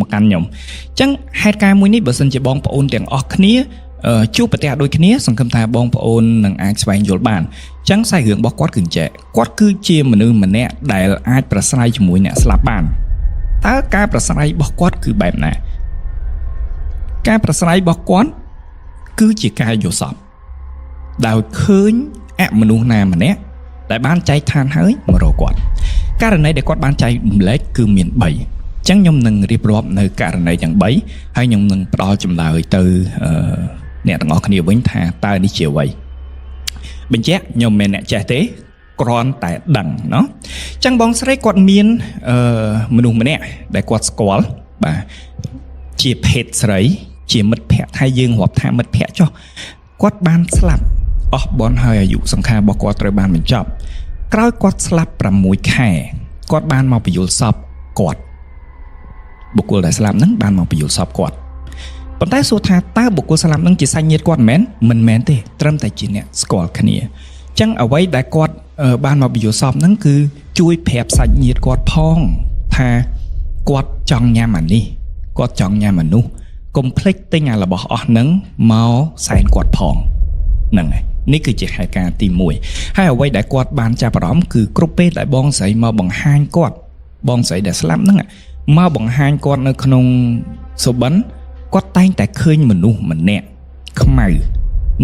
មកកាន់ខ្ញុំអញ្ចឹងហេតុការណ៍មួយនេះបើសិនជាបងប្អូនទាំងអស់គ្នាជួបប្រទះដូចគ្នាសង្ឃឹមថាបងប្អូននឹងអាចស្វែងយល់បានអញ្ចឹងសាច់រឿងរបស់គាត់គឺចេះគាត់គឺជាមនុស្សម្នាក់ដែលអាចប្រស្រ័យជាមួយអ្នកស្លាប់បានតើការប្រស្រ័យរបស់គាត់គឺបែបណាការប្រស្រ័យរបស់គាត់គឺជាការយល់សប្តិដោយឃើញអមនុស្សណាម្នាក់ដែលបានចែកឋានហើយមករកគាត់ករណីដែលគាត់បានចែករំលែកគឺមាន3អញ្ចឹងខ្ញុំនឹងរៀបរាប់នៅករណីទាំង3ហើយខ្ញុំនឹងផ្ដល់ចម្លើយទៅអ្នកទាំងអស់គ្នាវិញថាតើនេះជាអ្វីបញ្ជាក់ខ្ញុំមិនមែនអ្នកចេះទេគ្រាន់តែដឹងเนาะអញ្ចឹងបងស្រីគាត់មានមនុស្សម្នាក់ដែលគាត់ស្គាល់បាទជាភេទស្រីជាមិត្តភក្តិហើយយើងរាប់ថាមិត្តភក្តិចុះគាត់បានស្លាប់អស់បនហើយអាយុសង្ខាររបស់គាត់ត្រូវបានបញ្ចប់ក្រោយគាត់ស្លាប់6ខែគាត់បានមកបញ្យល់សពគាត់បុគ្គលដែលស្លាប់ហ្នឹងបានមកបញ្យល់សពគាត់ប៉ុន្តែសួរថាតើបុគ្គលស្លាប់ហ្នឹងជាសាច់ញាតិគាត់មិនមែនទេត្រឹមតែជាអ្នកស្គាល់គ្នាអញ្ចឹងអ្វីដែលគាត់បានមកបញ្យល់សពហ្នឹងគឺជួយប្រាប់សាច់ញាតិគាត់ផងថាគាត់ចង់ញ៉ាំអានេះគាត់ចង់ញ៉ាំអានោះកុំភ្លេចទិញអារបស់អស់ហ្នឹងមកសែនគាត់ផងហ្នឹងហើយនេះគឺជាហេតុការណ៍ទី1ហើយអ្វីដែលគាត់បានចាប់អារម្មណ៍គឺគ្រប់ពេលដែលបងស្រីមកបង្ហាញគាត់បងស្រីដែលស្លាប់ហ្នឹងមកបង្ហាញគាត់នៅក្នុងសុបិនគាត់តែងតែឃើញមនុស្សម្នាក់ខ្មៅ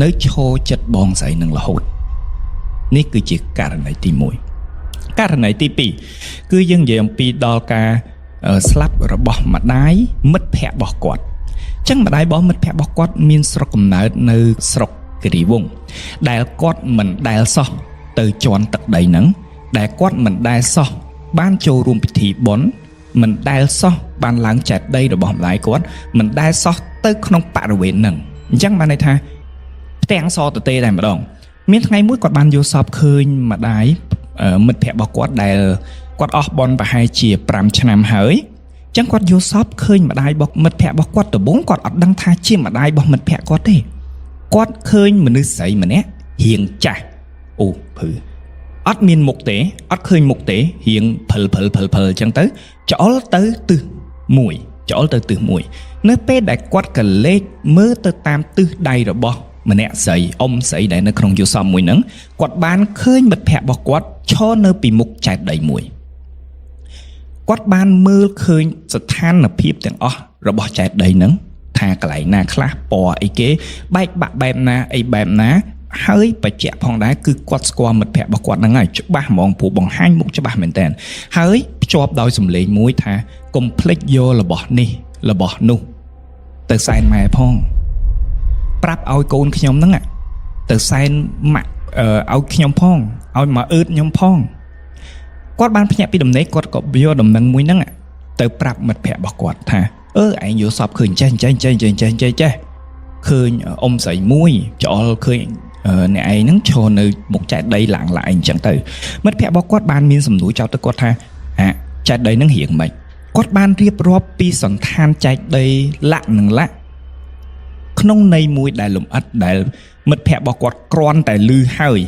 នៅឈរចិត្តបងស្រីនឹងរហូតនេះគឺជាករណីទី1ករណីទី2គឺយើងនិយាយអំពីដល់ការស្លាប់របស់ម្ដាយមិត្តភក្តិរបស់គាត់អញ្ចឹងម្ដាយរបស់មិត្តភក្តិរបស់គាត់មានស្រុកកំណើតនៅស្រុកគិរីវង្សដែលគាត់មិនដែលសោះទៅជន់ទឹកដីហ្នឹងដែលគាត់មិនដែលសោះបានចូលរួមពិធីបុណ្យមិនដែលសោះបានឡើងចែកដីរបស់ម្ដាយគាត់មិនដែលសោះទៅក្នុងបរិវេណហ្នឹងអញ្ចឹងបានន័យថាផ្ទាំងសតទេតែម្ដងមានថ្ងៃមួយគាត់បានយល់សពឃើញម្ដាយមិត្តភក្តិរបស់គាត់ដែលគាត់អស់បនប្រហែលជា5ឆ្នាំហើយអញ្ចឹងគាត់យល់សពឃើញម្ដាយរបស់មិត្តភក្តិរបស់គាត់ដំបូងគាត់អត់ដឹងថាជាម្ដាយរបស់មិត្តភក្តិគាត់ទេគាត់ឃើញមនុស្សស្រីម្នាក់រៀងចាស់អូភឺអត់មានមុខទេអត់ឃើញមុខទេរៀងភិលអញ្ចឹងទៅច្អល់ទៅទិស1នៅពេលដែលគាត់កលេចមើលទៅតាមទិសដៃរបស់ម្នាក់ស្រីអ៊ំស្រីដែលនៅក្នុងយុសមមួយហ្នឹងគាត់បានឃើញមិត្តភក្តិរបស់គាត់ឈរនៅពីមុខចែកដីមួយគាត់បានមើលឃើញស្ថានភាពទាំងអស់របស់ចែកដីហ្នឹងថាកន្លែងណាខ្លះពណ៌អីគេបែកបាក់បែបណាអីបែបណាហើយបច្ចៈផងដែរគឺគាត់ស្គាល់មិត្តភក្តិរបស់គាត់ហ្នឹងហើយច្បាស់ហ្មងព្រោះបង្ហាញមុខច្បាស់មែនតើហើយភ្ជាប់ដោយសំឡេងមួយថាកុំភ្លេចយករបស់នេះរបស់នោះទៅសែនម៉ែផងប្រាប់ឲ្យកូនខ្ញុំហ្នឹងទៅសែនម៉ាក់ឲ្យខ្ញុំផងឲ្យមកអឺតខ្ញុំផងគាត់បានភ្ញាក់ពីដំណេកគាត់ក៏យកដំណឹងមួយហ្នឹងទៅប្រាប់មិត្តភក្តិរបស់គាត់ថាឯងយល់សពឃើញចេះឃើញអ៊ំស្រីមួយច្អល់ឃើញអ្នកឯងហ្នឹងឈរនៅមុខចែកដីឡើងអញ្ចឹងទៅមិត្តភក្តិរបស់គាត់បានមានសំណួរចោទទៅគាត់ថាចែកដីហ្នឹងរៀងម៉េចគាត់បានរៀបរាប់ពីសន្តានចែកដីលក្ខនឹងលក្ខក្នុងន័យមួយដែលលំអិតដែលមិត្តភក្តិរបស់គាត់គ្រាន់តែឮហើយ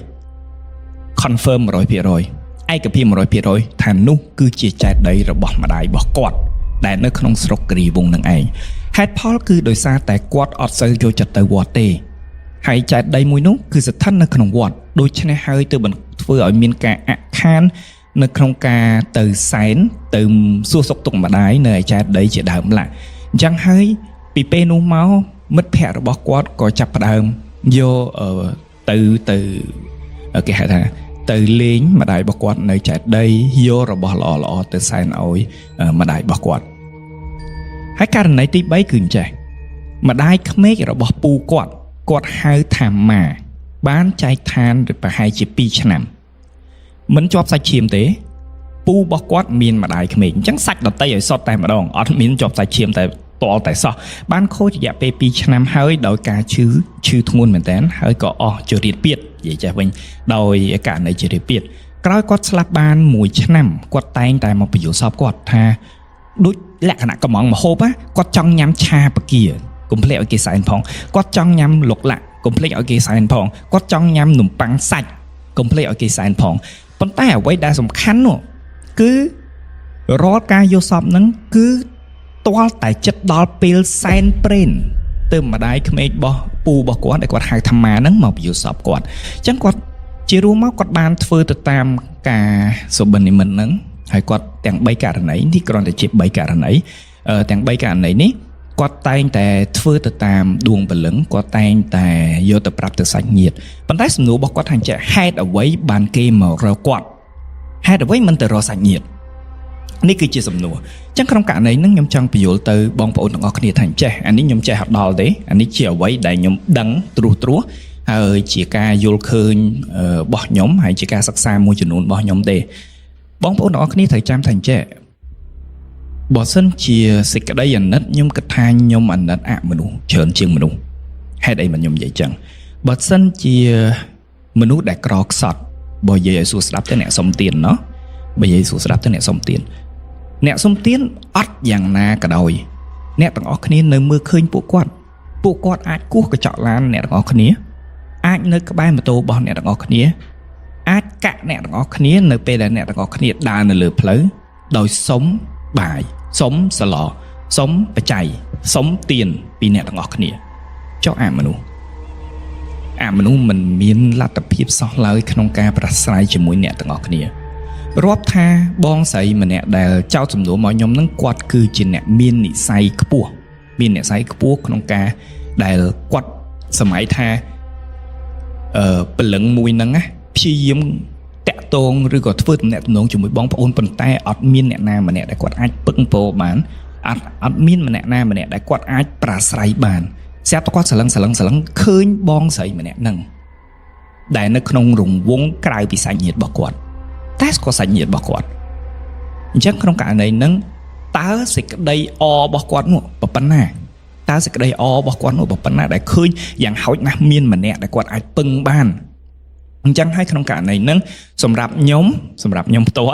confirm 100%ឯកភាព 100% ថានោះគឺជាចែកដីរបស់ម្ដាយរបស់គាត់ដែលនៅក្នុងស្រុកគិរីវង្សនឹងឯងហេតុផលគឺដោយសារតែគាត់អត់សូវចូលចិត្តទៅវត្តទេហើយចែកដីមួយនោះគឺស្ថិតនៅក្នុងវត្តដូច្នេះហើយទើបធ្វើឲ្យមានការអាក់ខាននៅក្នុងការទៅសែនទៅសួរសុខទុក្ខម្ដាយនៅឯចែកដីជាដើមឡាអញ្ចឹងហើយពីពេលនោះមកមិត្តភក្តិរបស់គាត់ក៏ចាប់ផ្ដើមយកទៅគេហៅថាទៅលេងម្ដាយរបស់គាត់នៅចែកដីយករបស់ល្អៗទៅសែនឲ្យម្ដាយរបស់គាត់ហើយករណីទី3គឺអញ្ចេះម្ដាយក្មេករបស់ពូគាត់ហៅថាម៉ាបានចែកឋានប្រហែលជា2ឆ្នាំមិនជាប់សាច់ឈាមទេពូរបស់គាត់មានម្ដាយក្មេកអញ្ចឹងសាច់ដតីឲ្យសតតែម្ដងអត់មានជាប់សាច់ឈាមតែតលតែសោះបានខូចរយៈពេល2ឆ្នាំហើយដោយការឈឺធ្ងន់មែនតើហើយក៏អស់ជរាពាតនិយាយចេះវិញដោយករណីជរាពាតក្រោយគាត់ស្លាប់បាន1ឆ្នាំគាត់តែងតែមកបញ្យល់សពគាត់ថាដូចលក្ខណៈកំងមហូបគាត់ចង់ញ៉ាំឆាបកាកុំភ្លេចឲ្យគេសែនផងគាត់ចង់ញ៉ាំលុកឡាក់កុំភ្លេចឲ្យគេសែនផងគាត់ចង់ញ៉ាំនំប៉័ងសាច់កុំភ្លេចឲ្យគេសែនផងប៉ុន្តែអ្វីដែលសំខាន់នោះគឺរាល់ការយកសពហ្នឹងគឺត ទាល់តែចិត្តដល់ពេលសែនព្រេនទៅម្ដាយក្មេករបស់ពូរបស់គាត់ដែលគាត់ហៅថាម៉ាហ្នឹងមកយល់សពគាត់អញ្ចឹងគាត់ជារួមមកគាត់បានធ្វើទៅតាមការសុបិននិមិត្តហ្នឹងហើយគាត់ទាំង3ករណីនេះគ្រាន់តែជា3ករណីទាំង3ករណីនេះគាត់តែងតែធ្វើទៅតាមដួងព្រលឹងគាត់តែងតែយកទៅប្រាប់ទៅសាច់ញាតិប៉ុន្តែសំណួររបស់គាត់ថាហេតុអ្វីបានគេមករកគាត់ហេតុអ្វីមិនទៅរកសាច់ញាតិនេះគឺជាសំណួរអញ្ចឹងក្នុងករណីហ្នឹងខ្ញុំចង់បញ្យល់ទៅបងប្អូនទាំងអស់គ្នាថាចេះអានេះខ្ញុំចេះអត់ដល់ទេអានេះជាអ្វីដែលខ្ញុំដឹងត្រួសហើយជាការយល់ឃើញរបស់ខ្ញុំហើយជាការសិក្សាមួយចំនួនរបស់ខ្ញុំទេបងប្អូនទាំងអស់គ្នាត្រូវចាំថាចេះបើសិនជាសេចក្តីអាណិតខ្ញុំគិតថាខ្ញុំអាណិតអមនុស្សច្រើនជាងមនុស្សហេតុអីមិនខ្ញុំនិយាយចឹងបើសិនជាមនុស្សដែលក្រខ្សត់បើនិយាយឲ្យសួរស្ដាប់ទៅអ្នកសុំទានណោះបើនិយាយសួរស្ដាប់ទៅអ្នកសុំទានអត់យ៉ាងណាក៏ដោយអ្នកទាំងអស់គ្នានៅមើលឃើញពួកគាត់អាចគោះកញ្ចក់ឡានអ្នកទាំងអស់គ្នាអាចនៅក្បែរម៉ូតូរបស់អ្នកទាំងអស់គ្នាអាចកាក់អ្នកទាំងអស់គ្នានៅពេលដែលអ្នកទាំងអស់គ្នាដើរនៅលើផ្លូវដោយសុំបាយសុំសឡសុំបច្ច័យសុំទានពីអ្នកទាំងអស់គ្នាចុះអមនុស្សមិនមានលទ្ធភាពសោះឡើយក្នុងការប្រស្រ័យជាមួយអ្នកទាំងអស់គ្នារាប់ថាបងស្រីម្នាក់ដែលចោទសំណួរមកខ្ញុំនឹងគាត់គឺជាអ្នកមាននិស្ស័យខ្ពស់ក្នុងការដែលគាត់សម័យថាព្រលឹងមួយហ្នឹងណាព្យាយាមតាក់ទងឬក៏ធ្វើទំនាក់ទំនងជាមួយបងប្អូនប៉ុន្តែអត់មានអ្នកណាម្នាក់ដែលគាត់អាចពឹងពោបានអត់មានម្នាក់ណាម្នាក់ដែលគាត់អាចប្រាស្រ័យបានស្រាប់តែគាត់ស្រឡឹងឃើញបងស្រីម្នាក់ហ្នឹងដែលនៅក្នុងរង្វង់ក្រៅពីសាច់ញាតិរបស់គាត់តែស្គាល់សាច់ញាតិរបស់គាត់អញ្ចឹងក្នុងករណីហ្នឹងតើសេចក្តីអរបស់គាត់នោះប៉ុណ្ណាដែលឃើញយ៉ាងហោចណាស់មានម្នាក់ដែលគាត់អាចពឹងបានអញ្ចឹងហើយក្នុងករណីហ្នឹងសម្រាប់ខ្ញុំផ្ទាល់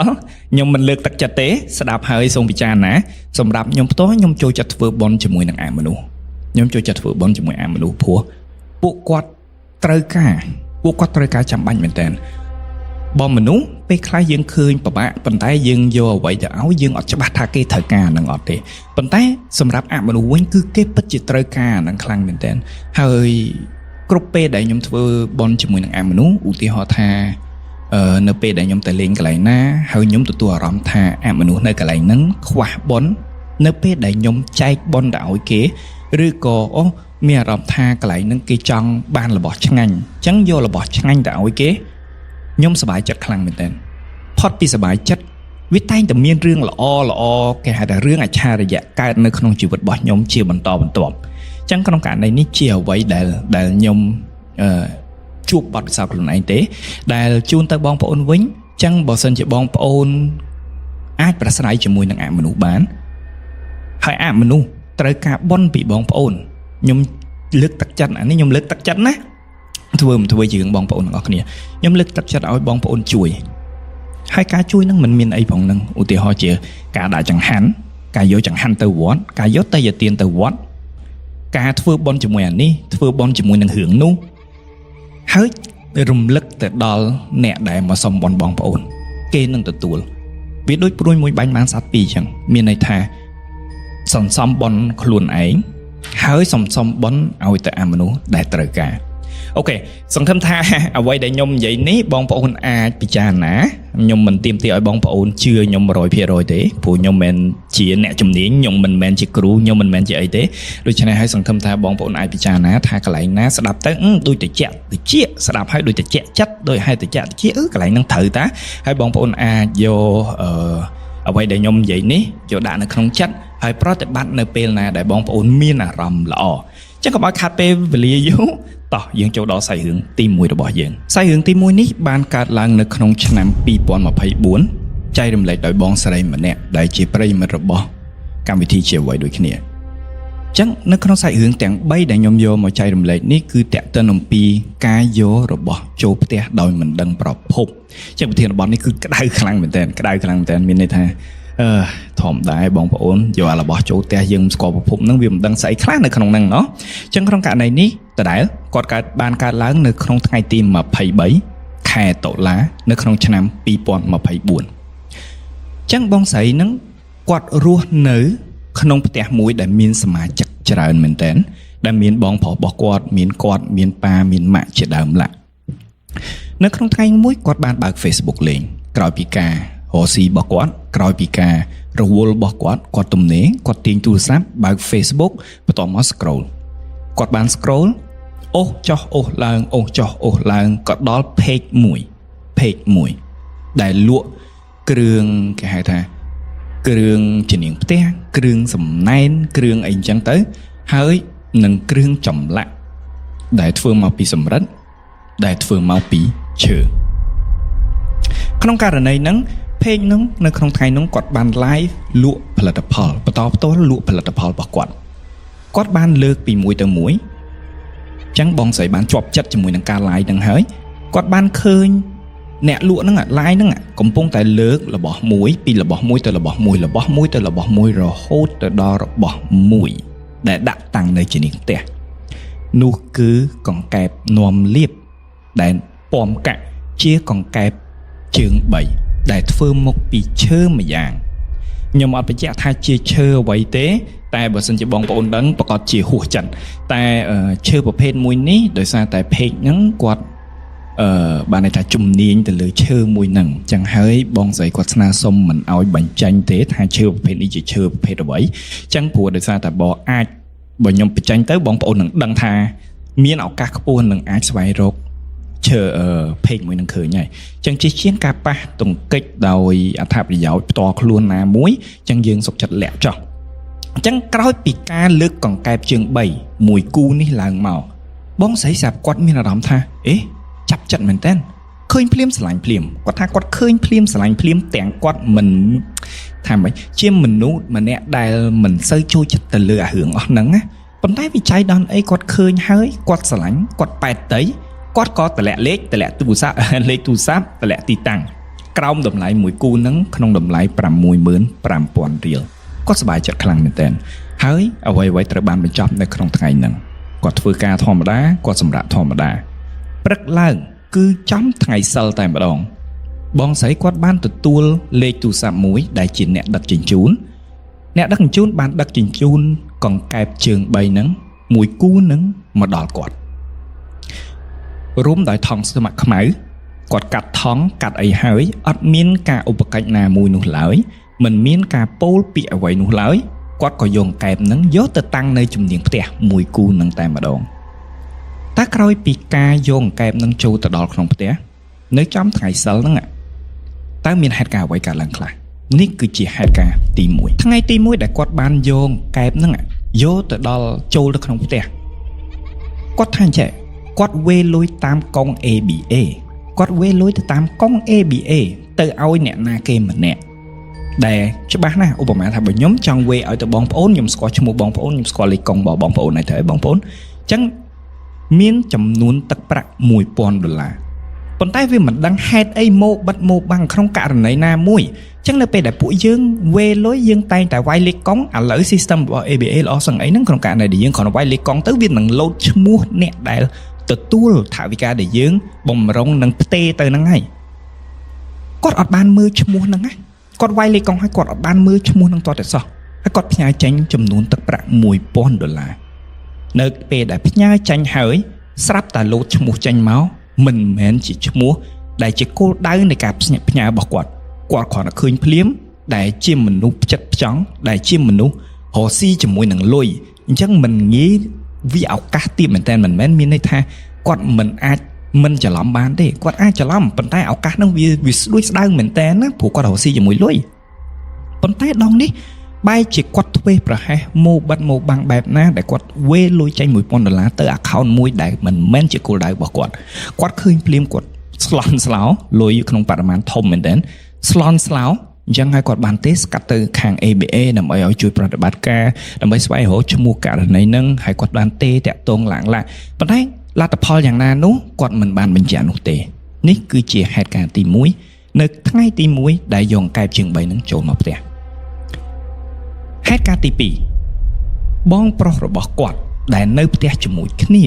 ខ្ញុំមិនលើកទឹកចិត្តទេស្ដាប់ហើយសូមពិចារណាសម្រាប់ខ្ញុំផ្ទាល់ខ្ញុំចូលចិត្តធ្វើបុណ្យជាមួយនឹងអមនុស្សព្រោះពួកគាត់ត្រូវការចាំបាច់មែនតើបើមនុស្សពេលខ្លះយើងឃើញពិបាកប៉ុន្តែយើងយកអ្វីទៅឲ្យយើងអត់ច្បាស់ថាគេត្រូវការនឹងអត់ទេប៉ុន្តែសម្រាប់អមនុស្សវិញគឺគេពិតជាត្រូវការនឹងខ្លាំងមែនតើហើយគ្រប់ពេលដែលខ្ញុំធ្វើបុណ្យជាមួយនឹងអមនុស្សឧទាហរណ៍ថានៅពេលដែលខ្ញុំទៅលេងកន្លែងណាហើយខ្ញុំទទួលអារម្មណ៍ថាអមនុស្សនៅកន្លែងហ្នឹងខ្វះបុណ្យនៅពេលដែលខ្ញុំចែកបុណ្យទៅឲ្យគេឬក៏មានអារម្មណ៍ថាកន្លែងហ្នឹងគេចង់បានរបស់ឆ្ងាញ់អញ្ចឹងយករបស់ឆ្ងាញ់ទៅឲ្យគេខ្ញុំសប្បាយចិត្តខ្លាំងមែនទែនផុតពីសប្បាយចិត្តវាតែងតែមានរឿងល្អគេហៅថារឿងអច្ឆរិយៈកើតនៅក្នុងជីវិតរបស់ខ្ញុំជាបន្តបន្ទាប់អញ្ចឹងក្នុងករណីនេះជាអ្វីដែលខ្ញុំជួបបទពិសោធន៍ខ្លួនឯងទេដែលជូនទៅបងប្អូនវិញអញ្ចឹងបើសិនជាបងប្អូនអាចប្រស្រ័យជាមួយនឹងអមនុស្សបានហើយអមនុស្សត្រូវការបុណ្យពីបងប្អូនខ្ញុំលើកទឹកចិត្តអានេះខ្ញុំលើកទឹកចិត្តណាធ្វើជារឿងបងប្អូនទាំងអស់គ្នាខ្ញុំលើកទឹកចិត្តឲ្យបងប្អូនជួយហើយការជួយនឹងមិនមានអីផងនឹងឧទាហរណ៍ជាការដាក់ចង្ហាន់ការយកចង្ហាន់ទៅវត្តការយកតេយ្យទានទៅវត្តការធ្វើបុណ្យជាមួយអានេះធ្វើបុណ្យជាមួយនឹងរឿងនោះហើយរំលឹកទៅដល់អ្នកដែលមកសុំបុណ្យបងប្អូនគេនឹងទទួលវាដូចព្រួយមួយបាញ់បានសត្វពីរអញ្ចឹងមានន័យថាសន្សំបុណ្យខ្លួនឯងហើយសន្សំបុណ្យឲ្យទៅអាមនុស្សដែលត្រូវការអូខេសង្ឃឹមថាអ្វីដែលខ្ញុំនិយាយនេះបងប្អូនអាចពិចារណាខ្ញុំមិនទាមទារឲ្យបងប្អូនជឿខ្ញុំ 100% ទេព្រោះខ្ញុំមិនមែនជាអ្នកជំនាញខ្ញុំមិនមែនជាគ្រូខ្ញុំមិនមែនជាអីទេដូច្នេះហើយសង្ឃឹមថាបងប្អូនអាចពិចារណាថាកន្លែងណាស្ដាប់ទៅដូចតិចស្ដាប់ហើយដូចតិចចិត្តដូចហេតុតិចកន្លែងហ្នឹងត្រូវតាហើយបងប្អូនអាចយកអ្វីដែលខ្ញុំនិយាយនេះយកដាក់នៅក្នុងចិត្តហើយប្រតិបត្តិនៅពេលណាដែលបងប្អូនមានអារម្មណ៍ល្អចឹងកុំឲ្យខាត់ពេលវេលាយូរតោះយើងចូលដល់សាច់រឿងទី1របស់យើងសាច់រឿងទី1នេះបានកើតឡើងនៅក្នុងឆ្នាំ2024ចែករំលែកដោយបងស្រីម្នាក់ដែលជាប្រិយមិត្តរបស់កម្មវិធីជាអ្វីដូចគ្នាចឹងនៅក្នុងសាច់រឿងទាំង3ដែលខ្ញុំយកមកចែករំលែកនេះគឺតាក់ទិនអំពីការយករបស់ចូលផ្ទះដោយមិនដឹងប្រភពចឹងប្រធានបទនេះគឺក្តៅខ្លាំងមែនតើមានន័យថាធម្មតាបងប្អូនយករបស់ចូលផ្ទះយើងស្គាល់ប្រភពហ្នឹងវាមិនដឹងស្អីខ្លះនៅក្នុងហ្នឹងเนาะអញ្ចឹងក្នុងករណីនេះដដែលគាត់បានកើតឡើងនៅក្នុងថ្ងៃទី23ខែតុលានៅក្នុងឆ្នាំ2024អញ្ចឹងបងស្រីហ្នឹងគាត់រស់នៅ ក្នុងផ្ទះមួយដែលមានសមាជិកច្រើនមែនទែនដែលមានបងប្រុសរបស់គាត់មានប៉ាមានម៉ាក់ជាដើមឡានៅក្នុងថ្ងៃមួយគាត់បានបើក Facebook លេងក្រោយពីការរកស៊ីរបស់គាត់ក្រោយពីការរវល់របស់គាត់ទំនេរគាត់ទាញទូរស័ព្ទបើក Facebook បន្ទាប់មក scroll គាត់បាន scroll អូសចុះអូសឡើងអូសចុះអូសឡើងក៏ដល់ page មួយដែលលក់គ្រឿងគេហៅថាគ្រឿងជំនាញផ្ទះគ្រឿងសំណែនគ្រឿងអីចឹងទៅហើយនឹងគ្រឿងចម្លាក់ដែលធ្វើមកពីសំរិទ្ធដែលធ្វើមកពីឈើក្នុងករណីហ្នឹងពេកហ្នឹងនៅក្នុងថ្ងៃហ្នឹងគាត់បាន live លក់ផលិតផលបន្តផ្ទាល់លក់ផលិតផលរបស់គាត់បានលើកពីមួយទៅមួយអញ្ចឹងបងស្រីបានជាប់ចិត្តជាមួយនឹងការ live ហ្នឹងហើយគាត់បានឃើញអ្នកលក់ហ្នឹង live ហ្នឹងកំពុងតែលើករបស់មួយពីរបស់មួយទៅរបស់មួយរបស់មួយទៅរបស់មួយរហូតទៅដល់របស់មួយដែលដាក់តាំងនៅជានេះផ្ទះនោះគឺកង្កែបនាំលៀបដែលពំកាក់ជាកង្កែបជើង3ដែលធ្វើមកពីឈើម្យ៉ាងខ្ញុំអត់បញ្ជាក់ថាជាឈើអ្វីទេតែបើសិនជាបងប្អូនដឹងប្រកាសជាហួសចិត្តតែឈើប្រភេទមួយនេះដោយសារតែពេកហ្នឹងគាត់បានន័យថាជំនាញទៅលើឈើមួយហ្នឹងអញ្ចឹងហើយបងស្រីគាត់ស្នើសុំមិនឲ្យបញ្ចេញទេថាឈើប្រភេទនេះជាឈើប្រភេទអ្វីអញ្ចឹងព្រោះដោយសារតែបើខ្ញុំបញ្ចេញទៅបងប្អូននឹងដឹងថាមានឱកាសខ្ពស់នឹងអាចស្វែងរកឈើភេកមួយនឹងឃើញហើយអញ្ចឹងជាងការប៉ះទង្គិចដោយអត្ថប្រយោជន៍ផ្ទាល់ខ្លួនណាមួយអញ្ចឹងយើងសុខចិត្តលាក់ចោះអញ្ចឹងក្រោយពីការលើកកង្កែបជើង3មួយគូនេះឡើងមកបងស្រីស្រាប់គាត់មានអារម្មណ៍ថាចាប់ចិត្តមែនតើឃើញភ្លាមស្រឡាញ់ភ្លាមគាត់ថាគាត់ឃើញភ្លាមស្រឡាញ់ភ្លាមទាំងគាត់មិនថាម៉េចជាមនុស្សម្នាក់ដែលមិនសូវចូលចិត្តទៅលើអារឿងអស់ហ្នឹងណាប៉ុន្តែវិច័យដល់អីគាត់ឃើញហើយគាត់ស្រឡាញ់គាត់ប៉ែតទៅគាត់ក៏តម្លាក់លេខតម្លាក់ទូរស័ព្ទលេខទូរស័ព្ទតម្លាក់ទីតាំងក្រោមតម្លៃមួយគូហ្នឹងក្នុងតម្លៃ 65,000 រៀលគាត់សប្បាយចិត្តខ្លាំងមែនទែនហើយអ្វីៗត្រូវបានបញ្ចប់នៅក្នុងថ្ងៃហ្នឹងគាត់ធ្វើការធម្មតាគាត់សម្រាកធម្មតាព្រឹកឡើងគឺចំថ្ងៃសិលតែម្ដងបងស្រីគាត់បានទទួលលេខទូរស័ព្ទមួយដែលជាអ្នកដឹកជញ្ជូនបានដឹកជញ្ជូនកង្កែបជើង3ហ្នឹងមួយគូហ្នឹងមកដល់គាត់រុំដោយថង់ស្មាក់ខ្មៅគាត់កាត់ថង់កាត់អីហើយអត់មានការឧបកិច្ចណាមួយនោះឡើយមិនមានការពោលពាក្យអ្វីនោះឡើយគាត់ក៏យកកែបហ្នឹងយកទៅតាំងនៅជំនាញផ្ទះមួយគូហ្នឹងតែម្ដងតែក្រោយពីការយកកែបហ្នឹងចូលទៅដល់ក្នុងផ្ទះនៅចំថ្ងៃសិលហ្នឹងតើមានហេតុការណ៍អ្វីកើតឡើងខ្លះនេះគឺជាហេតុការណ៍ទី1ថ្ងៃទី1ដែលគាត់បានយកកែបហ្នឹងយកទៅដល់ចូលទៅក្នុងផ្ទះគាត់ថាអញ្ចឹងគាត់វេលុយតាមកុង ABA គាត់វេលុយទៅតាមកុង ABA ទៅឲ្យអ្នកណាគេម្នាក់ដែលច្បាស់ណាស់ឧបមាថាបើខ្ញុំចង់វេឲ្យទៅបងប្អូនខ្ញុំស្គាល់ឈ្មោះបងប្អូនខ្ញុំស្គាល់លេខកុងរបស់បងប្អូនហើយទៅបងប្អូនអញ្ចឹងមានចំនួនទឹកប្រាក់$1,000ប៉ុន្តែវាមិនដឹងហេតុអីមកបិទមកបាំងក្នុងករណីណាមួយអញ្ចឹងនៅពេលដែលពួកយើងវេលុយយើងតែងតែវាយលេខកុងឥឡូវ system របស់ ABA ល្អសឹងអីហ្នឹងក្នុងករណីដែលយើងគ្រាន់តែវាយលេខកុងទៅវានឹងលោតឈ្មោះអ្នកដែលទទួលថវិកាដែលយើងបំរុងនឹងផ្ទេរទៅហ្នឹងហើយគាត់អត់បានមើលឈ្មោះហ្នឹងណាគាត់វាយលេខកុងហើយគាត់អត់បានមើលឈ្មោះហ្នឹងតតែសោះហើយគាត់ផ្ញើចេញចំនួនទឹកប្រាក់$1,000នៅពេលដែលផ្ញើចេញហើយស្រាប់តែលោតឈ្មោះចេញមកមិនមែនជាឈ្មោះដែលជាគោលដៅនៃការផ្ញើរបស់គាត់គ្រាន់តែឃើញភ្លាមដែលជាមនុស្សផ្ចិតផ្ចង់ដែលជាមនុស្សរស់ស៊ីជាមួយនឹងលុយអញ្ចឹងមិនងាយវាឱកាសទៀតមែនតើមិនមែនមានន័យថាគាត់មិនអាចមិនច្រឡំបានទេគាត់អាចច្រឡំប៉ុន្តែឱកាសហ្នឹងវាស្ដួយស្ដៅមែនតើណាព្រោះគាត់រស់ស៊ីជាមួយលុយប៉ុន្តែដងនេះបែរជាគាត់ធ្វេសប្រហែសមកបិទមកបាំងបែបណាដែលគាត់វេលុយចេញ$1,000ទៅ account មួយដែលមិនមែនជាគោលដៅរបស់គាត់ឃើញភ្លាមគាត់ស្លន់ស្លោលុយក្នុងបរិមាណធំមែនតើស្លន់ស្លោអញ្ចឹងហើយគាត់បានទេស្កាត់ទៅខាង ABA ដើម្បីឲ្យជួយប្រតិបត្តិការដើម្បីស្វែងរកឈ្មោះករណីហ្នឹងហើយគាត់បានទេតាក់ទងឡើងប៉ុន្តែលទ្ធផលយ៉ាងណានោះគាត់មិនបានបញ្ជាក់នោះទេនេះគឺជាហេតុការណ៍ទី1នៅថ្ងៃទី1ដែលយកកែបជើង3ហ្នឹងចូលមកផ្ទះហេតុការណ៍ទី2បងប្រុសរបស់គាត់ដែលនៅផ្ទះជាមួយគ្នា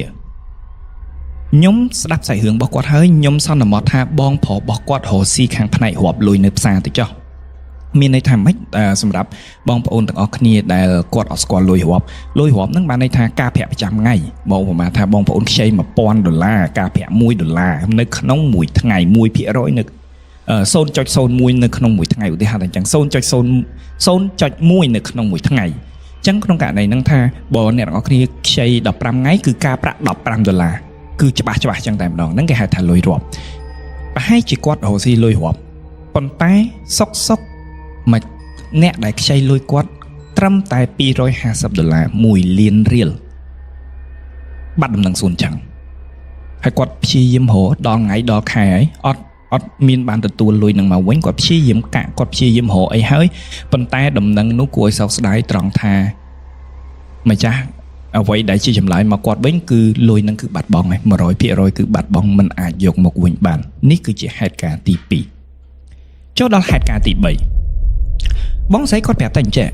ខ្ញុំស្ដាប់សាច់រឿងរបស់គាត់ហើយខ្ញុំសន្មតថាបងប្រុសរបស់គាត់រស់ស៊ីខាងផ្នែករាប់លុយនៅផ្សារទៅចុះ មានន័យថាម៉េចសម្រាប់បងប្អូនទាំងអស់គ្នាដែលគាត់អត់ស្គាល់លុយរាប់ហ្នឹងបានន័យថាការប្រាក់ប្រចាំថ្ងៃបងប្រហែលថាបងប្អូនខ្ចី$1000ការប្រាក់$1នៅក្នុងមួយថ្ងៃ 1% នៅ0.01 នៅក្នុងមួយថ្ងៃឧទាហរណ៍អញ្ចឹង 0.1 នៅក្នុងមួយថ្ងៃអញ្ចឹងក្នុងករណីហ្នឹងថាបើអ្នកទាំងអស់គ្នាខ្ចី15ថ្ងៃគឺការប្រាក់$15គឺច្បាស់អញ្ចឹងតែម្ដងហ្នឹងគេហៅថាលុយរាប់ប្រហែលជាគាត់រកស៊ីលុយរាប់ប៉ុន្តែសុកមកអ្នកដែលខ្ចីលុយគាត់ត្រឹមតែ$250 1លានរៀលបាត់ដំណឹងសួនចឹងហើយគាត់ព្យាយាមរកដល់ថ្ងៃដល់ខែហើយអត់មានបានទទួលលុយនឹងមកវិញគាត់ព្យាយាមកាក់គាត់ព្យាយាមរកអីហើយប៉ុន្តែដំណឹងនោះគួរឲ្យសោកស្ដាយត្រង់ថាម្ចាស់អ្វីដែលជាចម្លើយមកគាត់វិញគឺលុយនឹងគឺបាត់បង់ហើយ 100% គឺបាត់បង់មិនអាចយកមកវិញបាននេះគឺជាហេតុការណ៍ទី2ចូលដល់ហេតុការណ៍ទី3បងស្រីគាត់ប្រាប់តែអញ្ចឹង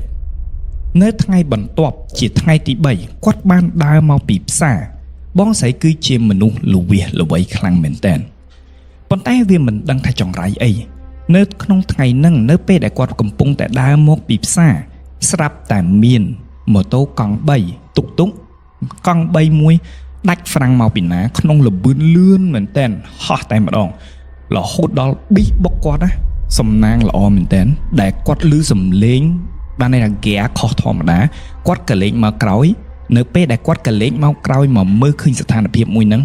នៅថ្ងៃបន្ទាប់ជាថ្ងៃទី3គាត់បានដើរមកពីផ្សារបងស្រីគឺជាមនុស្សល្វីសល្វីខ្លាំងមែនតើប៉ុន្តែវាមិនដឹងថាចង្រៃអីនៅក្នុងថ្ងៃហ្នឹងនៅពេលដែលគាត់កំពុងតែដើរមកពីផ្សារស្រាប់តែមានម៉ូតូកង់3តុកកង់3មួយដាច់ហ្វ្រាំងមកពីណាក្នុងល្បឿនលឿនមែនតើហោះតែម្ដងរហូតដល់ប៊ីសបុកគាត់ណាសំណាងល្អមែនតើដែលគាត់ឮសំឡេងបានន័យថាហ្គាខុសធម្មតាគាត់ក៏លេងមកក្រោយនៅពេលដែលគាត់ក៏លេងមកក្រោយមកមើលឃើញស្ថានភាពមួយហ្នឹង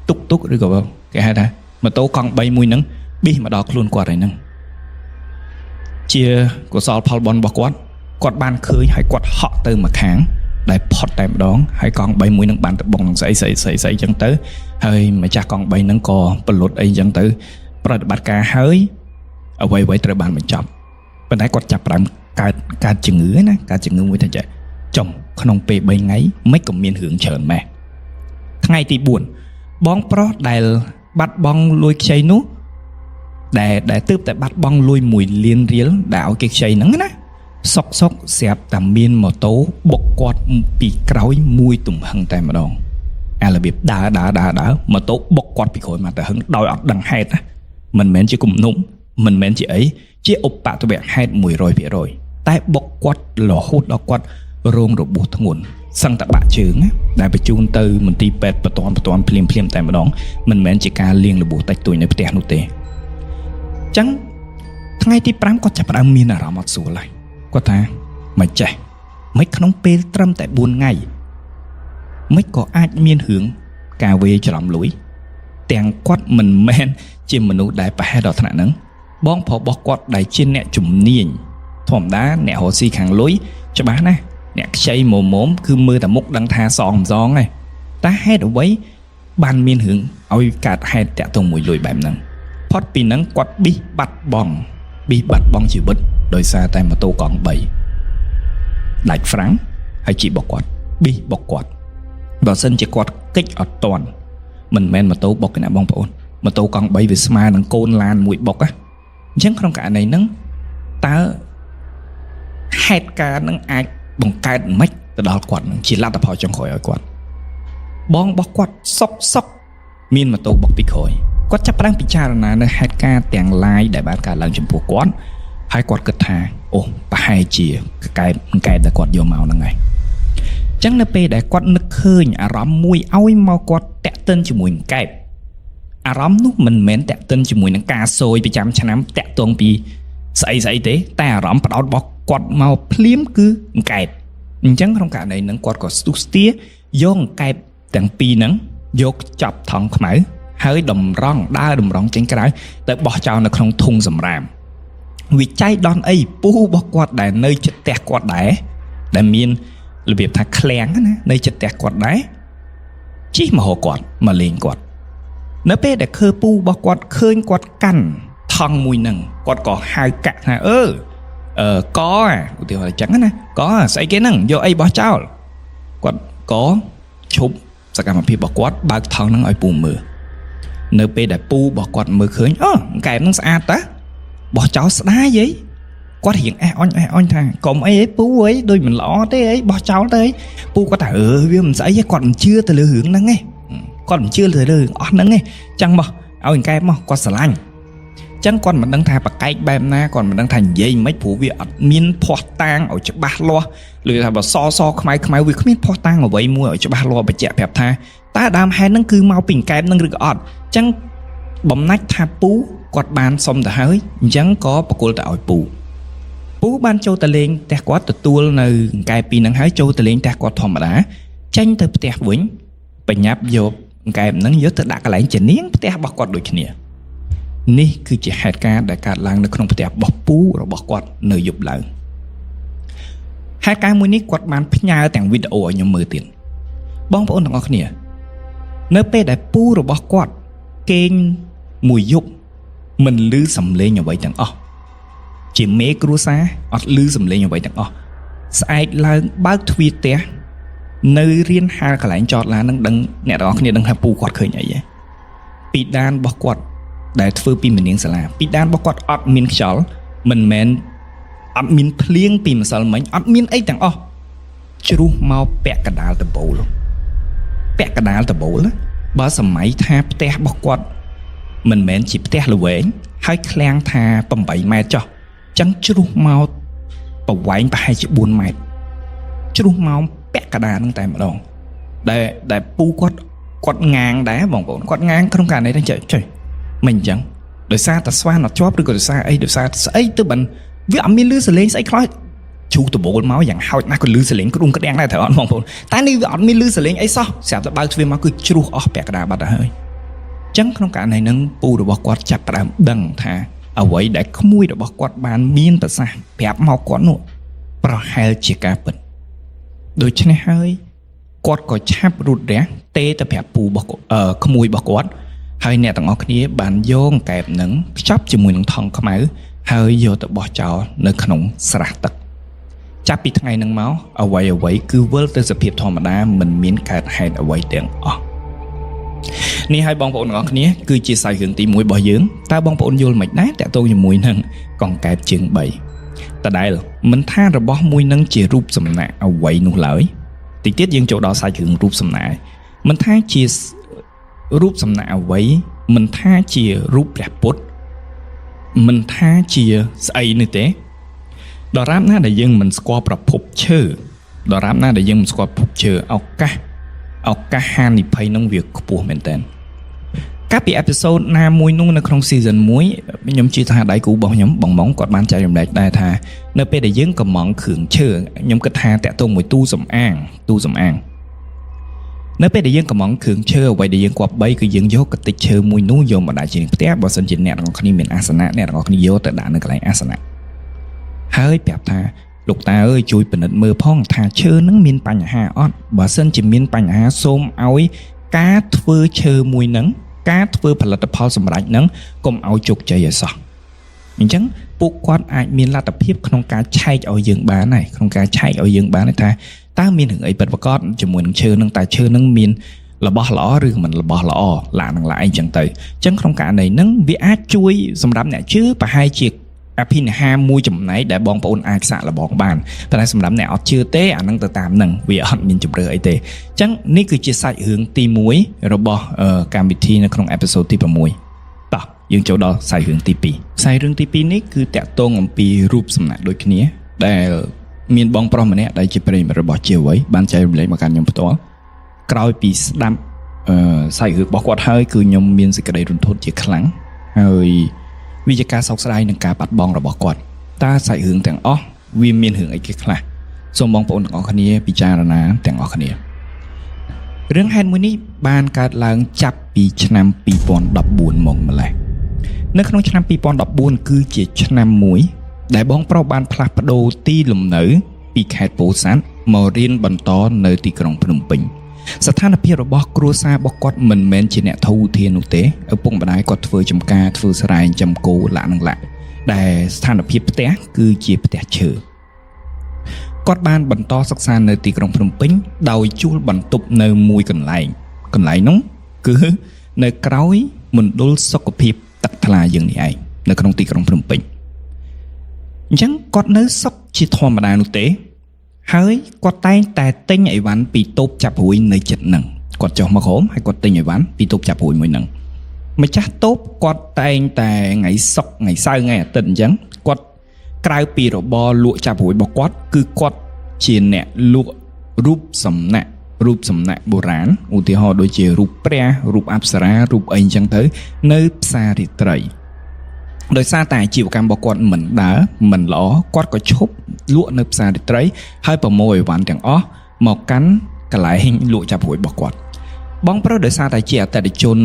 តុកឬក៏គេហៅថាម៉ូតូកង់3មួយហ្នឹងប៊ីសមកដល់ខ្លួនគាត់ហើយហ្នឹងជាកុសលផលបុណ្យរបស់គាត់បានឃើញហើយគាត់ហក់ទៅមកខាងដែលផុតតែម្ដងហើយកង់3មួយហ្នឹងបានទៅបងនឹងស្អីអញ្ចឹងទៅហើយម្ចាស់កង់3ហ្នឹងក៏ពលុតអីអញ្ចឹងទៅប្រតិបត្តិការហើយអ្វីត្រូវបានបញ្ចប់ប៉ុន្តែគាត់ចាប់ផ្ដើមកើតជំងឺណាកើតជំងឺមួយទៅចេះចំក្នុងពេល3ថ្ងៃមិនក៏មានរឿងច្រើនម៉េះថ្ងៃទី4បងប្រុសដែលបាត់បង់លុយខ្ចីនោះដែលទើបតែបាត់បង់លុយ1លានរៀលដែលឲ្យគេខ្ចីហ្នឹងណាសុកស្រាប់តែមានម៉ូតូបុកគាត់ពីក្រោយមួយទំហឹងតែម្ដងអារបៀបដើរម៉ូតូបុកគាត់ពីក្រោយមកទៅហឹងដោយអត់ដឹងហេតុណាមិនមែនជាគំនុំមិនមែនជាអីជាឧបទ្ទវហេតុ 100% តែបុកគាត់រហូតដល់គាត់រងរបួសធ្ងន់សឹងតែបាក់ជើងណាដែលបញ្ជូនទៅមន្ទីរពេទ្យបន្ទាន់ភ្លាមតែម្ដងមិនមែនជាការលាងរបួសតិចតួចនៅផ្ទះនោះទេអញ្ចឹងថ្ងៃទី5គាត់ចាប់ផ្ដើមមានអារម្មណ៍អត់ស្រួលហើយគាត់ថាមិនចេះមិនក្នុងពេលត្រឹមតែ4ថ្ងៃមិនក៏អាចមានរឿងការវេច្រឡំលុយទាំងគាត់មិនមែនជាមនុស្សដែលប្រហែលដល់ថ្នាក់ហ្នឹងបងប្រុសរបស់គាត់ដែលជាអ្នកជំនាញធម្មតាអ្នករកស៊ីខាងលុយច្បាស់ណាស់អ្នកខ្ចីមុំគឺមើលតែមុខដឹងថាសងហើយតែហេតុអ្វីបានមានរឿងឲ្យកើតហេតុតាក់ទងមួយលុយបែបហ្នឹងផុតពីហ្នឹងគាត់ប៊ីសបាត់បង់ជីវិតដោយសារតែម៉ូតូកង់3ដាច់ហ្វ្រាំងហើយជីបុកគាត់ប៊ីសបុកគាត់បើសិនជាគាត់កិច្ចអត់តាន់មិនមែនម៉ូតូបុកទេណាបងប្អូនម៉ូតូកង់3វាស្មើនឹងកូនឡានមួយបុកណាអញ្ចឹងក្នុងករណីហ្នឹងតើហេតុការណ៍ហ្នឹងអាចបង្កើតមិនទៅដល់គាត់នឹងជាលទ្ធផលចុងក្រោយឲ្យគាត់បងរបស់គាត់សុកមានម៉ូតូបុកពីក្រោយគាត់ចាប់ផ្ដើមពិចារណានៅហេតុការណ៍ទាំងឡាយដែលបានកើតឡើងចំពោះគាត់ហើយគាត់គិតថាអូប្រហែលជាកែបដែលគាត់យកមកហ្នឹងហើយអញ្ចឹងនៅពេលដែលគាត់នឹកឃើញអារម្មណ៍មួយឲ្យមកគាត់តាក់ទិនជាមួយកែបអារម្មណ៍នោះមិនមែនតាក់ទិនជាមួយនឹងការសោយប្រចាំឆ្នាំតាក់ទងពីស្អីទេតែអារម្មណ៍ផ្ដោតរបស់គាត់មកភ្លាមគឺកែបអញ្ចឹងក្នុងករណីហ្នឹងគាត់ក៏ស្ទុះស្ទាយកកែបទាំងពីរហ្នឹងយកចាប់ថង់ខ្មៅហើយដើរតម្រង់ចេញក្រៅទៅបោះចោលនៅក្នុងធុងសម្រាមវិច័យដនអីពូរបស់គាត់ដែលនៅជិតផ្ទះគាត់ដែរដែលមានរបៀបថាឃ្លាំងណានៅជិតផ្ទះគាត់ដែរជិះមកហៅគាត់មកលេងគាត់នៅពេលដែលឃើញពូរបស់គាត់ឃើញគាត់កាន់ថង់មួយហ្នឹងគាត់ក៏ហៅកាក់ថាកឧទាហរណ៍អញ្ចឹងណាកស្អីគេហ្នឹងយកអីបោះចោលគាត់ក៏ឈប់សកម្មភាពរបស់គាត់បើកថង់ហ្នឹងឲ្យពូមើលនៅពេលដែលពូរបស់គាត់មើលឃើញកែបហ្នឹងស្អាតតាបោះចោលស្ដាយហីគាត់រៀងអេះអញថាកុំអីពូអីដូចមិនល្អទេអីបោះចោលទៅពូគាត់ថាវាមិនស្អីទេគាត់មិនជឿទៅលើរឿងហ្នឹងទេគាត់មិនជឿទៅលើរឿងអស់ហ្នឹងទេចឹងមកឲ្យកែបមកគាត់ស្រឡាញ់ ចឹងគាត់មិនដឹងថាបកែកបែបណាគាត់មិនដឹងថានិយាយមិនព្រោះវាអត់មានភ័ស្តុតាងឲ្យច្បាស់លាស់ឬថាបើសខ្មៅវាគ្មានភ័ស្តុតាងអ្វីមួយឲ្យច្បាស់លាស់បញ្ជាក់ប្រាប់ថាតើដើមហេតុហ្នឹងគឺមកពីកែបហ្នឹងឬក៏អត់ចឹងបំណាច់ថាពូគាត់បានសុំទៅហើយអញ្ចឹងក៏បកគលទៅឲ្យពូបានចូលទៅលេងផ្ទះគាត់ទទួលនៅកែបពីរហ្នឹងហើយចូលទៅលេងផ្ទះគាត់ធម្មតាចេញទៅផ្ទះវិញបញ្ញាប់យកកែបហ្នឹងយកទៅដាក់កន្លែងជានាងផ្ទះរបស់គាត់ដូចគ្នានេះគឺជាហេតុការណ៍ដែលកើតឡើងនៅក្នុងផ្ទះរបស់ពូរបស់គាត់នៅយប់ឡើងហេតុការណ៍មួយនេះគាត់បានផ្ញើទាំងវីដេអូឲ្យខ្ញុំមើលទៀតបងប្អូនទាំងអស់គ្នានៅពេលដែលពូរបស់គាត់គេងមួយយប់មិនឮសំឡេងអ្វីទាំងអស់ជាមេគ្រួសារអត់ឮសំឡេងអ្វីទាំងអស់ស្អែកឡើងបើកទ្វារផ្ទះនៅរៀនហាលកន្លែងចតឡាននឹងដឹងអ្នកទាំងអស់គ្នាដឹងថាពូគាត់ឃើញអីពីដានរបស់គាត់ដែលធ្វើពីមនាងសាលាពីដានរបស់គាត់អត់មានខ្យល់មិនមែនអត់មានភ្លៀងពីម្សិលមិញអត់មានអីទាំងអស់ជ្រុះមកពាក់កដាលដបូលបើសម័យថាផ្ទះរបស់គាត់មិនមែនជាផ្ទះល្វែងហើយឃ្លាំងថា8ម៉ែត្រចុះចឹងជ្រុះមកប្រវែងប្រហែលជា4ម៉ែត្រជ្រុះមកពាក់កដាលហ្នឹងតែម្ដងដែលពូគាត់ងាងដែរបងប្អូនគាត់ងាងក្នុងករណីហ្នឹងចុយមិនអញ្ចឹងដោយសារតែស្វាអត់ជាប់ឬក៏ដោយសារស្អីទៅបានវាអត់មានលឺសលេងស្អីខ្លោចជ្រុះដបូលមកយ៉ាងហោចណាស់ក៏លឺសលេងក្ដុំក្ដាំងដែរត្រូវអត់បងប្អូនតែនេះវាអត់មានលឺសលេងអីសោះស្រាប់តែបើកទ្វារមកគឺជ្រុះអស់ពាក់កដាលបាត់ទៅហើយអញ្ចឹងក្នុងករណីហ្នឹងពូរបស់គាត់ចាប់ផ្ដើមដឹងថាអ្វីដែលក្មួយរបស់គាត់បានមានប្រសាសន៍ប្រាប់មកគាត់នោះប្រហែលជាការពិតដូច្នេះហើយគាត់ក៏ឆាប់រត់រះទេទៅប្រាប់ពូរបស់ក្មួយរបស់គាត់ហើយអ្នកទាំងអស់គ្នាបានយកកែបនឹងខ្ចប់ជាមួយនឹងថង់ខ្មៅហើយយកទៅបោះចោលនៅក្នុងស្រះទឹកចាប់ពីថ្ងៃហ្នឹងមកអ្វីគឺវិលទៅសភាពធម្មតាមិនមានកើតហេតុអ្វីទាំងអស់នេះហើយបងប្អូនទាំងអស់គ្នាគឺជាសាច់រឿងទី1របស់យើងតើបងប្អូនយល់មិនដែរតាក់ទងជាមួយនឹងកង្កែបជើង3តដែលមិនថារបស់មួយនឹងជារូបសំណាកអ្វីនោះឡើយតិចទៀតយើងចូលដល់សាច់រឿងរូបសំណាកមិនថាជារូបសំណាកអ្វីមិនថាជារូបព្រះពុទ្ធមិនថាជាស្អីនេះទេដរាបណាដែលយើងមិនស្គាល់ប្រភពឈើដរាបណាដែលយើងមិនស្គាល់ប្រភពឈើឱកាសហានិភ័យនឹងវាខ្ពស់មែនតើកាលពីអេពីសូតណាមួយនោះនៅក្នុង season 1ខ្ញុំជឿថាដៃគូរបស់ខ្ញុំបងគាត់បានចែករំលែកដែរថានៅពេលដែលយើងកំងគ្រឿងឈើខ្ញុំគិតថាតាក់ទងមួយទូសំអាងនៅពេលដែលយើងកំងគ្រឿងឈើអ្វីដែលយើងគប្បីគឺយើងយកកតិចឈើមួយនោះយកមកដាក់ជាផ្ទះបើសិនជាអ្នកទាំងអស់គ្នាមានអាសនៈអ្នកទាំងអស់គ្នាយកទៅដាក់នៅកន្លែងអាសនៈហើយប្រាប់ថាលោកតាអើយជួយពិនិត្យមើលផងថាឈើនឹងមានបញ្ហាអត់បើសិនជាមានបញ្ហាសូមឲ្យការធ្វើឈើមួយនឹងការធ្វើផលិតផលសម្រាប់នឹងកុំឲ្យជោគជ័យឲ្យសោះអញ្ចឹងពួកគាត់អាចមានលទ្ធភាពក្នុងការឆែកឲ្យយើងបានហើយក្នុងការឆែកឲ្យយើងបានថាតើមានរឿងអីពិតប្រាកដជាមួយនឹងឈើនឹងតើឈើនឹងមានរបស់ល្អឬមិនរបស់ល្អឡាននឹងឡាអីចឹងទៅអញ្ចឹងក្នុងករណីហ្នឹងវាអាចជួយសម្រាប់អ្នកជឿប្រហែលជាអភិនិហាមួយចំណែកដែលបងប្អូនអាចសាកល្បងបានតែសម្រាប់អ្នកអត់ជឿទេអានឹងទៅតាមនឹងវាអត់មានជម្រើសអីទេអញ្ចឹងនេះគឺជាសាច់រឿងទី1របស់កម្មវិធីនៅក្នុងអេពីសូតទី6តោះយើងចូលដល់សាច់រឿងទី2សាច់រឿងទី2នេះគឺតាក់ទងអំពីរូបសំណាកដូចគ្នាដែលមានបងប្រុសម្នាក់ដែលជាប្រិយមិត្តរបស់ជាអ្វីបានចែករំលែកមកកាន់ខ្ញុំផ្ទាល់ក្រោយពីស្ដាប់សាច់រឿងរបស់គាត់ហើយគឺខ្ញុំមានសេចក្តីរន្ធត់ជាខ្លាំងហើយវាជាការសោកស្ដាយនឹងការបាត់បង់របស់គាត់តើសាច់រឿងទាំងអស់វាមានរឿងអីគេខ្លះសូមបងប្អូនទាំងអស់គ្នាពិចារណាទាំងអស់គ្នារឿងហេតុមួយនេះបានកើតឡើងចាប់ពីឆ្នាំ2014មកម្លេះនៅក្នុងឆ្នាំ2014គឺជាឆ្នាំមួយដែលបងប្រុសបានផ្លាស់ប្ដូរទីលំនៅពីខេត្តពោធិ៍សាត់មករៀនបន្តនៅទីក្រុងភ្នំពេញស្ថានភាពរបស់គ្រួសាររបស់គាត់មិនមែនជាអ្នកធូរធាននោះទេឪពុកម្ដាយគាត់ធ្វើចំការធ្វើស្រែចំគោលាក់នឹងលាក់ដែលស្ថានភាពផ្ទះគឺជាផ្ទះឈើគាត់បានបន្តសិក្សានៅទីក្រុងភ្នំពេញដោយជួលបន្ទប់នៅមួយកន្លែងនោះគឺនៅក្រោយមណ្ឌលសុខភាពទឹកថ្លាយើងនេះឯងនៅក្នុងទីក្រុងភ្នំពេញអញ្ចឹងគាត់នៅសុខជាធម្មតានោះទេហើយគាត់តែងតែទិញអីវ៉ាន់ពីតូបចាប់រួយនៅចិត្តហ្នឹងគាត់ចុះមកក្រោមហើយគាត់ទិញអីវ៉ាន់ពីតូបចាប់រួយមួយហ្នឹង ម្ចាស់តូបគាត់តែងតែថ្ងៃសុក្រថ្ងៃសៅរ៍ថ្ងៃអាទិត្យអញ្ចឹងគាត់ក្រៅពីរបរលក់ចាប់រួយរបស់គាត់គឺគាត់ជាអ្នកលក់រូបសំណាក់បុរាណឧទាហរណ៍ដូចជារូបព្រះរូបអប្សរារូបអីអញ្ចឹងទៅនៅផ្សាររាត្រីដោយសារតែអាជីវកម្មរបស់គាត់មិនដើរមិនល្អគាត់ក៏ឈប់លក់នៅផ្សាររាត្រីហើយប្រមូលអីវ៉ាន់ទាំងអស់មកកាន់កន្លែងលក់ចាប់រួយរបស់គាត់បងប្រុសដោយសារតែជាអតិថិជន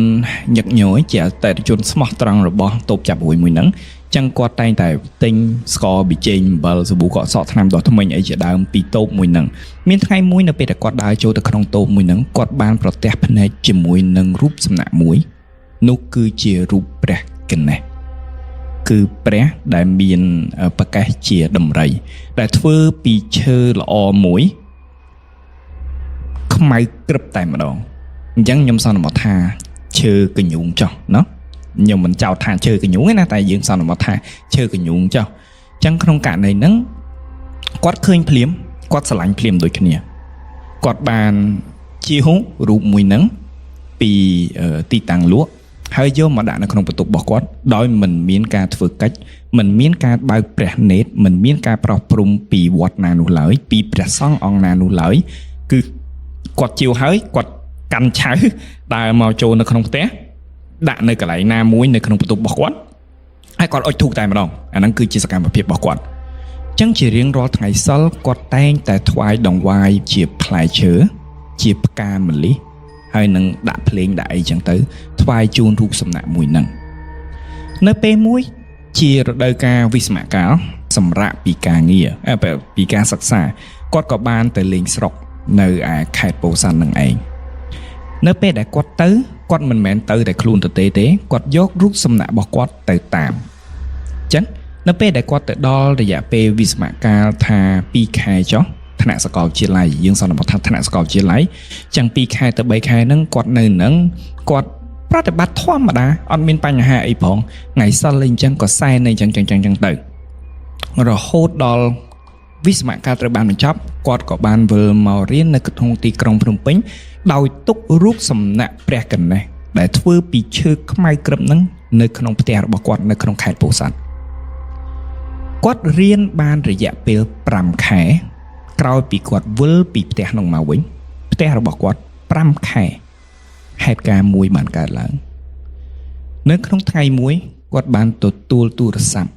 ញឹកញយជាអតិថិជនស្មោះត្រង់របស់តូបចាប់រួយមួយហ្នឹងចឹងគាត់តែងតែទិញស្ករប៊ីចេងអំបិលសាប៊ូកក់សក់ថ្នាំដុសធ្មេញអីជាដើមពីតូបមួយហ្នឹងមានថ្ងៃមួយនៅពេលដែលគាត់ដើរចូលទៅក្នុងតូបមួយហ្នឹងគាត់បានប្រទះភ្នែកជាមួយនឹងរូបសំណាកមួយនោះគឺជារូបព្រះគណេសគឺព្រះដែលមានប្រកាសជាដំរីដែលធ្វើពីឈើល្អមួយខ្មៅក្រឹបតែម្ដងអញ្ចឹងខ្ញុំសន្មតថាឈើកញ្ញូងចុះណោះខ្ញុំមិនចោទថាឈើកញ្ញូងទេណាតែយើងសន្មតថាឈើកញ្ញូងចុះអញ្ចឹងក្នុងករណីហ្នឹងគាត់ឃើញភ្លាមគាត់ស្រឡាញ់ភ្លាមដូចគ្នាគាត់បានជាហូរូបមួយហ្នឹងពីទីតាំងលក់ហើយយកមកដាក់នៅក្នុងបន្ទប់របស់គាត់ដោយមិនមានការធ្វើកិច្ចមិនមានការបើកព្រះនេត្រមិនមានការប្រោះព្រំពីវត្តណានោះឡើយពីព្រះសង្ឃអង្គណានោះឡើយគឺគាត់ជាវហើយគាត់កាន់ឆៅដើរមកចូលនៅក្នុងផ្ទះដាក់នៅកន្លែងណាមួយនៅក្នុងបន្ទប់របស់គាត់ហើយគាត់អុជធូបតែម្ដងអាហ្នឹងគឺជាសកម្មភាពរបស់គាត់អញ្ចឹងជារៀងរាល់ថ្ងៃសិលគាត់តែងតែថ្វាយដង្វាយជាផ្លែឈើជាផ្កាម្លិះហើយនឹងដាក់ភ្លេងដាក់អីចឹងទៅថ្វាយជូនរូបសំណាកមួយហ្នឹងនៅពេលមួយជារដូវកាលវិស្សមកាលសម្រាប់ពីការងារពីការសិក្សាគាត់ក៏បានទៅលេងស្រុកនៅឯខេត្តពោធិ៍សាត់នឹងឯងនៅពេលដែលគាត់មិនមែនទៅតែខ្លួនទៅទេគាត់យករូបសំណាករបស់គាត់ទៅតាមអញ្ចឹងនៅពេលដែលគាត់ទៅដល់រយៈពេលវិស្សមកាលថា2ខែចុះថ្នាក់សាកលវិទ្យាល័យយើងសន្មតថាថ្នាក់សាកលវិទ្យាល័យចឹង2ខែទៅ3ខែហ្នឹងគាត់នៅនឹងគាត់ប្រតិបត្តិធម្មតាអត់មានបញ្ហាអីផងថ្ងៃសិលអីអញ្ចឹងក៏សែនអីអញ្ចឹងទៅរហូតដល់វិស្សមកាលត្រូវបានបញ្ចប់គាត់ក៏បានវិលមករៀននៅក្នុងទីក្រុងភ្នំពេញដោយទុករូបសំណាកព្រះគណេសដែលធ្វើពីឈើខ្មៅក្រឹបហ្នឹងនៅក្នុងផ្ទះរបស់គាត់នៅក្នុងខេត្តពោធិ៍សាត់គាត់រៀនបានរយៈពេល5ខែក្រោយពីគាត់វិលពីផ្ទះនោះមកវិញផ្ទះរបស់គាត់5ខែហេតុការណ៍មួយបានកើតឡើងនៅក្នុងថ្ងៃមួយគាត់បានទទួលទូរស័ព្ទ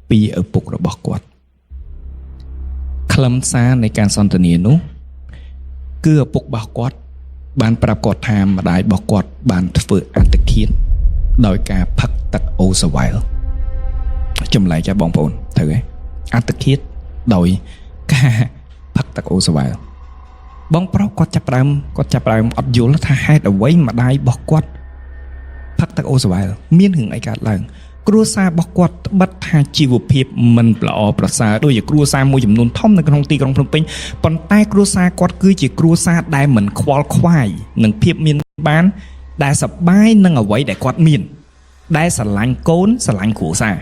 ពីឪពុករបស់គាត់ខ្លឹមសារនៃការសន្ទនានោះគឺឪពុករបស់គាត់បានប្រាប់គាត់ថាម្ដាយរបស់គាត់បានធ្វើអត្តឃាតដោយការផឹកទឹកអូសវ៉ែលចម្លែកចាបងប្អូនត្រូវទេអត្តឃាតដោយការផឹកទឹកអូសវ៉ែលបងប្រុសគាត់ចាប់ផ្ដើមអត់យល់ថាហេតុអ្វីម្ដាយរបស់គាត់ផឹកទឹកអូសវ៉ែលមានរឿងអីកើតឡើងគ្រួសាររបស់គាត់ត្បិតថាជីវភាពមិនល្អប្រសើរដូចជាគ្រួសារមួយចំនួនធំនៅក្នុងទីក្រុងភ្នំពេញប៉ុន្តែគ្រួសារគាត់គឺជាគ្រួសារដែលមិនខ្វល់ខ្វាយនឹងភាពមានបានដែលសប្បាយនឹងអ្វីដែលគាត់មានដែលស្រឡាញ់កូនស្រឡាញ់គ្រួសារ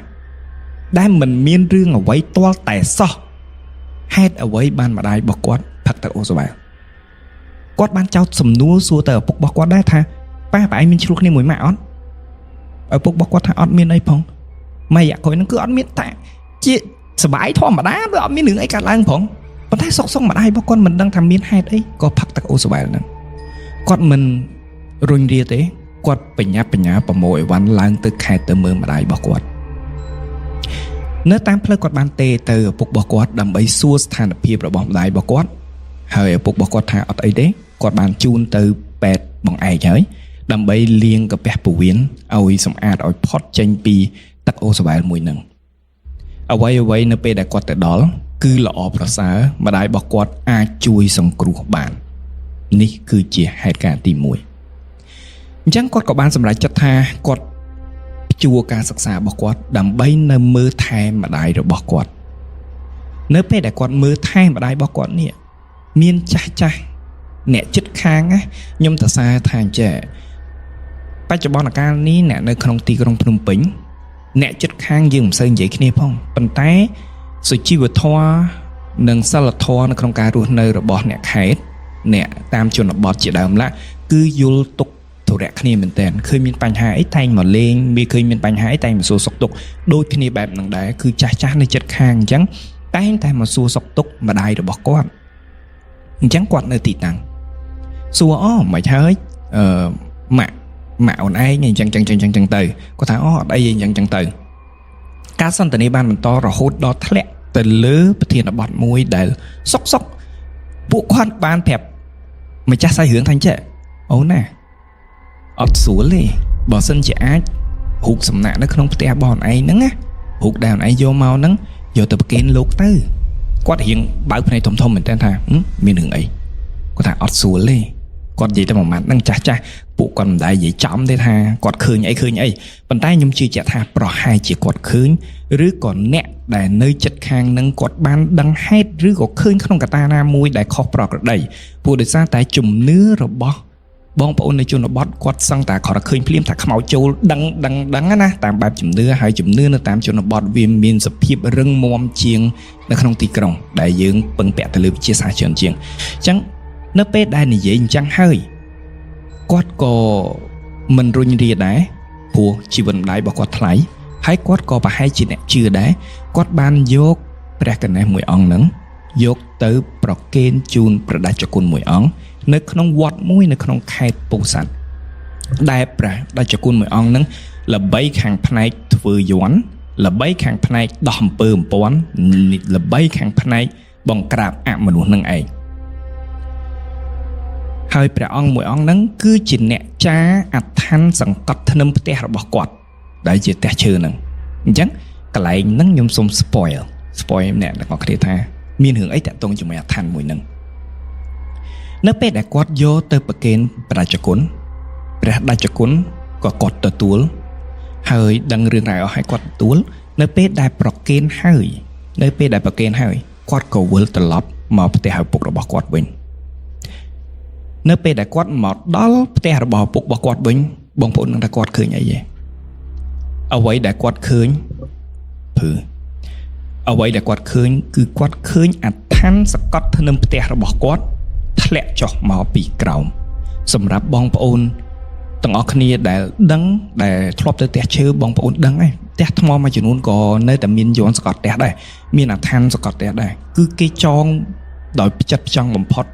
ដែលមិនមានរឿងអ្វីទាល់តែសោះហេតុអ្វីបានម្ដាយរបស់គាត់ផឹកទឹកអូសវ៉ែលគាត់បានចោទសំណួរសួរទៅឪពុករបស់គាត់ដែរថាប៉ាឯងមានឆ្លោះគ្នាមួយម៉ាក់អត់ឪពុករបស់គាត់ថាអត់មានអីផងម៉ែយ៉ាកុយហ្នឹងគឺអត់មានតែជាសបាយធម្មតាវាអត់មានរឿងអីកើតឡើងផងប៉ុន្តែសុកម្ដាយរបស់គាត់មិនដឹងថាមានហេតុអីក៏ផឹកទឹកអូសវ៉ែលហ្នឹងគាត់មិនរុញរាទេគាត់បញ្ញាប្រមូលអីវ៉ាន់ឡើងទៅខេត្តទៅមើលម្ដាយរបស់គាត់នៅតាមផ្លូវគាត់បានទេទៅឪពុករបស់គាត់ដើម្បីសួរស្ថានភាពរបស់ម្ដាយរបស់គាត់ហើយឪពុករបស់គាត់ថាអត់អីទេគាត់បានជូនទៅពេទ្យបង្អែកហើយដើម្បីលាងកាពះពោះវៀនឲ្យសម្អាតឲ្យផុតចេញពីទឹកអូសវ៉ែលមួយហ្នឹងអ្វីនៅពេលដែលគាត់ទៅដល់គឺល្អប្រសើរម្ដាយរបស់គាត់អាចជួយសង្គ្រោះបាននេះគឺជាហេតុការណ៍ទី1អញ្ចឹងគាត់ក៏បានសម្រេចចិត្តថាគាត់ព្យួរការសិក្សារបស់គាត់ដើម្បីនៅមើលថែម្ដាយរបស់គាត់នៅពេលដែលគាត់មើលថែម្ដាយរបស់គាត់នេះមានចាស់អ្នកចិត្តខាងណាខ្ញុំតសារថាចេះបច្ចុប្បន្នកាលនេះអ្នកនៅក្នុងទីក្រុងភ្នំពេញអ្នកចិត្តខាងយើងមិនសូវនិយាយគ្នាផងប៉ុន្តែសុជីវធម៌និងសិលធម៌នៅក្នុងការរស់នៅរបស់អ្នកខេត្តអ្នកតាមជនបទជាដើមឡាគឺយល់ទុកទ រៈគ្នាមែនតើឃើញមានបញ្ហាអីតែងមកលេងមានឃើញមានបញ្ហាអីតែងមកសួរសុខទុក្ខដូចគ្នាបែបហ្នឹងដែរគឺចាស់នៅចិត្តខាងអញ្ចឹងតែងតែមកសួរសុខទុក្ខម្ដាយរបស់គាត់អញ្ចឹងគាត់នៅទីតាំងសួរមិនហើយម៉ាក់អូនឯងអញ្ចឹងទៅគាត់ថាអត់អីអញ្ចឹងទៅការសន្ទនាបានបន្តរហូតដល់ធ្លាក់ទៅលើប្រធានបទមួយដែលសុកពួកគាត់បានប្រាប់ម្ចាស់សាច់រឿងថាអញ្ចឹងអូនណាអត់ស្រួលទេបើសិនជាអាចរូបសំណាក់នៅក្នុងផ្ទះរបស់អូនឯងហ្នឹងណារូបដែលអូនឯងយកមកហ្នឹងយកទៅប្រគេនលោកទៅគាត់រៀងបើកភ្នែកធំមែនតើថាមានរឿងអីគាត់ថាអត់ស្រួលទេគាត់និយាយតែមួយម៉ាត់ហ្នឹងចាស់ពួកគាត់មិនដែរនិយាយចំទេថាគាត់ឃើញអីប៉ុន្តែខ្ញុំជឿជាក់ថាប្រហែលជាគាត់ឃើញឬក៏អ្នកដែលនៅចិត្តខាងហ្នឹងគាត់បានដឹងហេតុឬក៏ឃើញក្នុងកត្តាណាមួយដែលខុសប្រក្រតីព្រោះដោយសារតែជំនឿរបស់បងប្អូននៅជនបទគាត់សឹងតែគាត់ឃើញភ្លាមថាខ្មោចចូលដឹងណាតាមបែបជំនឿហើយជំនឿនៅតាមជនបទវាមានសភាពរឹងមាំជាងនៅក្នុងទីក្រុងដែលយើងពឹងពាក់ទៅលើវិទ្យាសាស្ត្រច្រើនជាងអញ្ចឹងនៅពេលដែលនិយាយអញ្ចឹងហើយគាត់ក៏មិនរុញរាដែរព្រោះជីវិតម្ដាយរបស់គាត់ថ្លៃហើយគាត់ក៏ប្រហែលជាអ្នកជឿដែរគាត់បានយកព្រះកណេសមួយអង្គហ្នឹងយកទៅប្រគេនជូនព្រះតេជគុណមួយអង្គនៅក្នុងវត្តមួយនៅក្នុងខេត្តពោធិ៍សាត់ដែលព្រះតេជគុណមួយអង្គហ្នឹងល្បីខាងផ្នែកធ្វើយន្តល្បីខាងផ្នែកដោះអំពើអំព័ន្ធល្បីខាងផ្នែកបង្ក្រាបអមនុស្សនឹងឯងហើយព្រះអង្គមួយអង្គហ្នឹងគឺជាអ្នកចាអដ្ឋានសង្កត់ធ្នឹមផ្ទះរបស់គាត់ដែលជាផ្ទះឈើហ្នឹងអញ្ចឹងកន្លែងហ្នឹងខ្ញុំសូម spoil អ្នកទាំងអស់គ្នាថាមានរឿងអីតាក់ទងជាមួយអដ្ឋានមួយហ្នឹងនៅពេលដែលគាត់យកទៅប្រគេនព្រះតេជគុណក៏គាត់ទទួលហើយដឹងរឿងរ៉ាវអស់ហើយគាត់ទទួលនៅពេលដែលប្រគេនហើយគាត់ក៏វិលត្រឡប់មកផ្ទះឪពុករបស់គាត់វិញនៅពេលដែលគាត់មកដល់ផ្ទះរបស់ឪពុករបស់គាត់វិញបងប្អូននឹងថាគាត់ឃើញអីទេអ្វីដែលគាត់ឃើញគឺគាត់ឃើញអដ្ឋានសកត់ធ្នឹមផ្ទះរបស់គាត់ធ្លាក់ចុះមកពីក្រោមសម្រាប់បងប្អូនទាំងអស់គ្នាដែលដឹងដែលធ្លាប់ទៅផ្ទះឈើបងប្អូនដឹងហើយផ្ទះថ្មមួយចំនួនក៏នៅតែមានយន្តសកត់ផ្ទះដែរមានអដ្ឋានសកត់ផ្ទះដែរគឺគេចងដោយផ្ចិតផ្ចង់បំផុត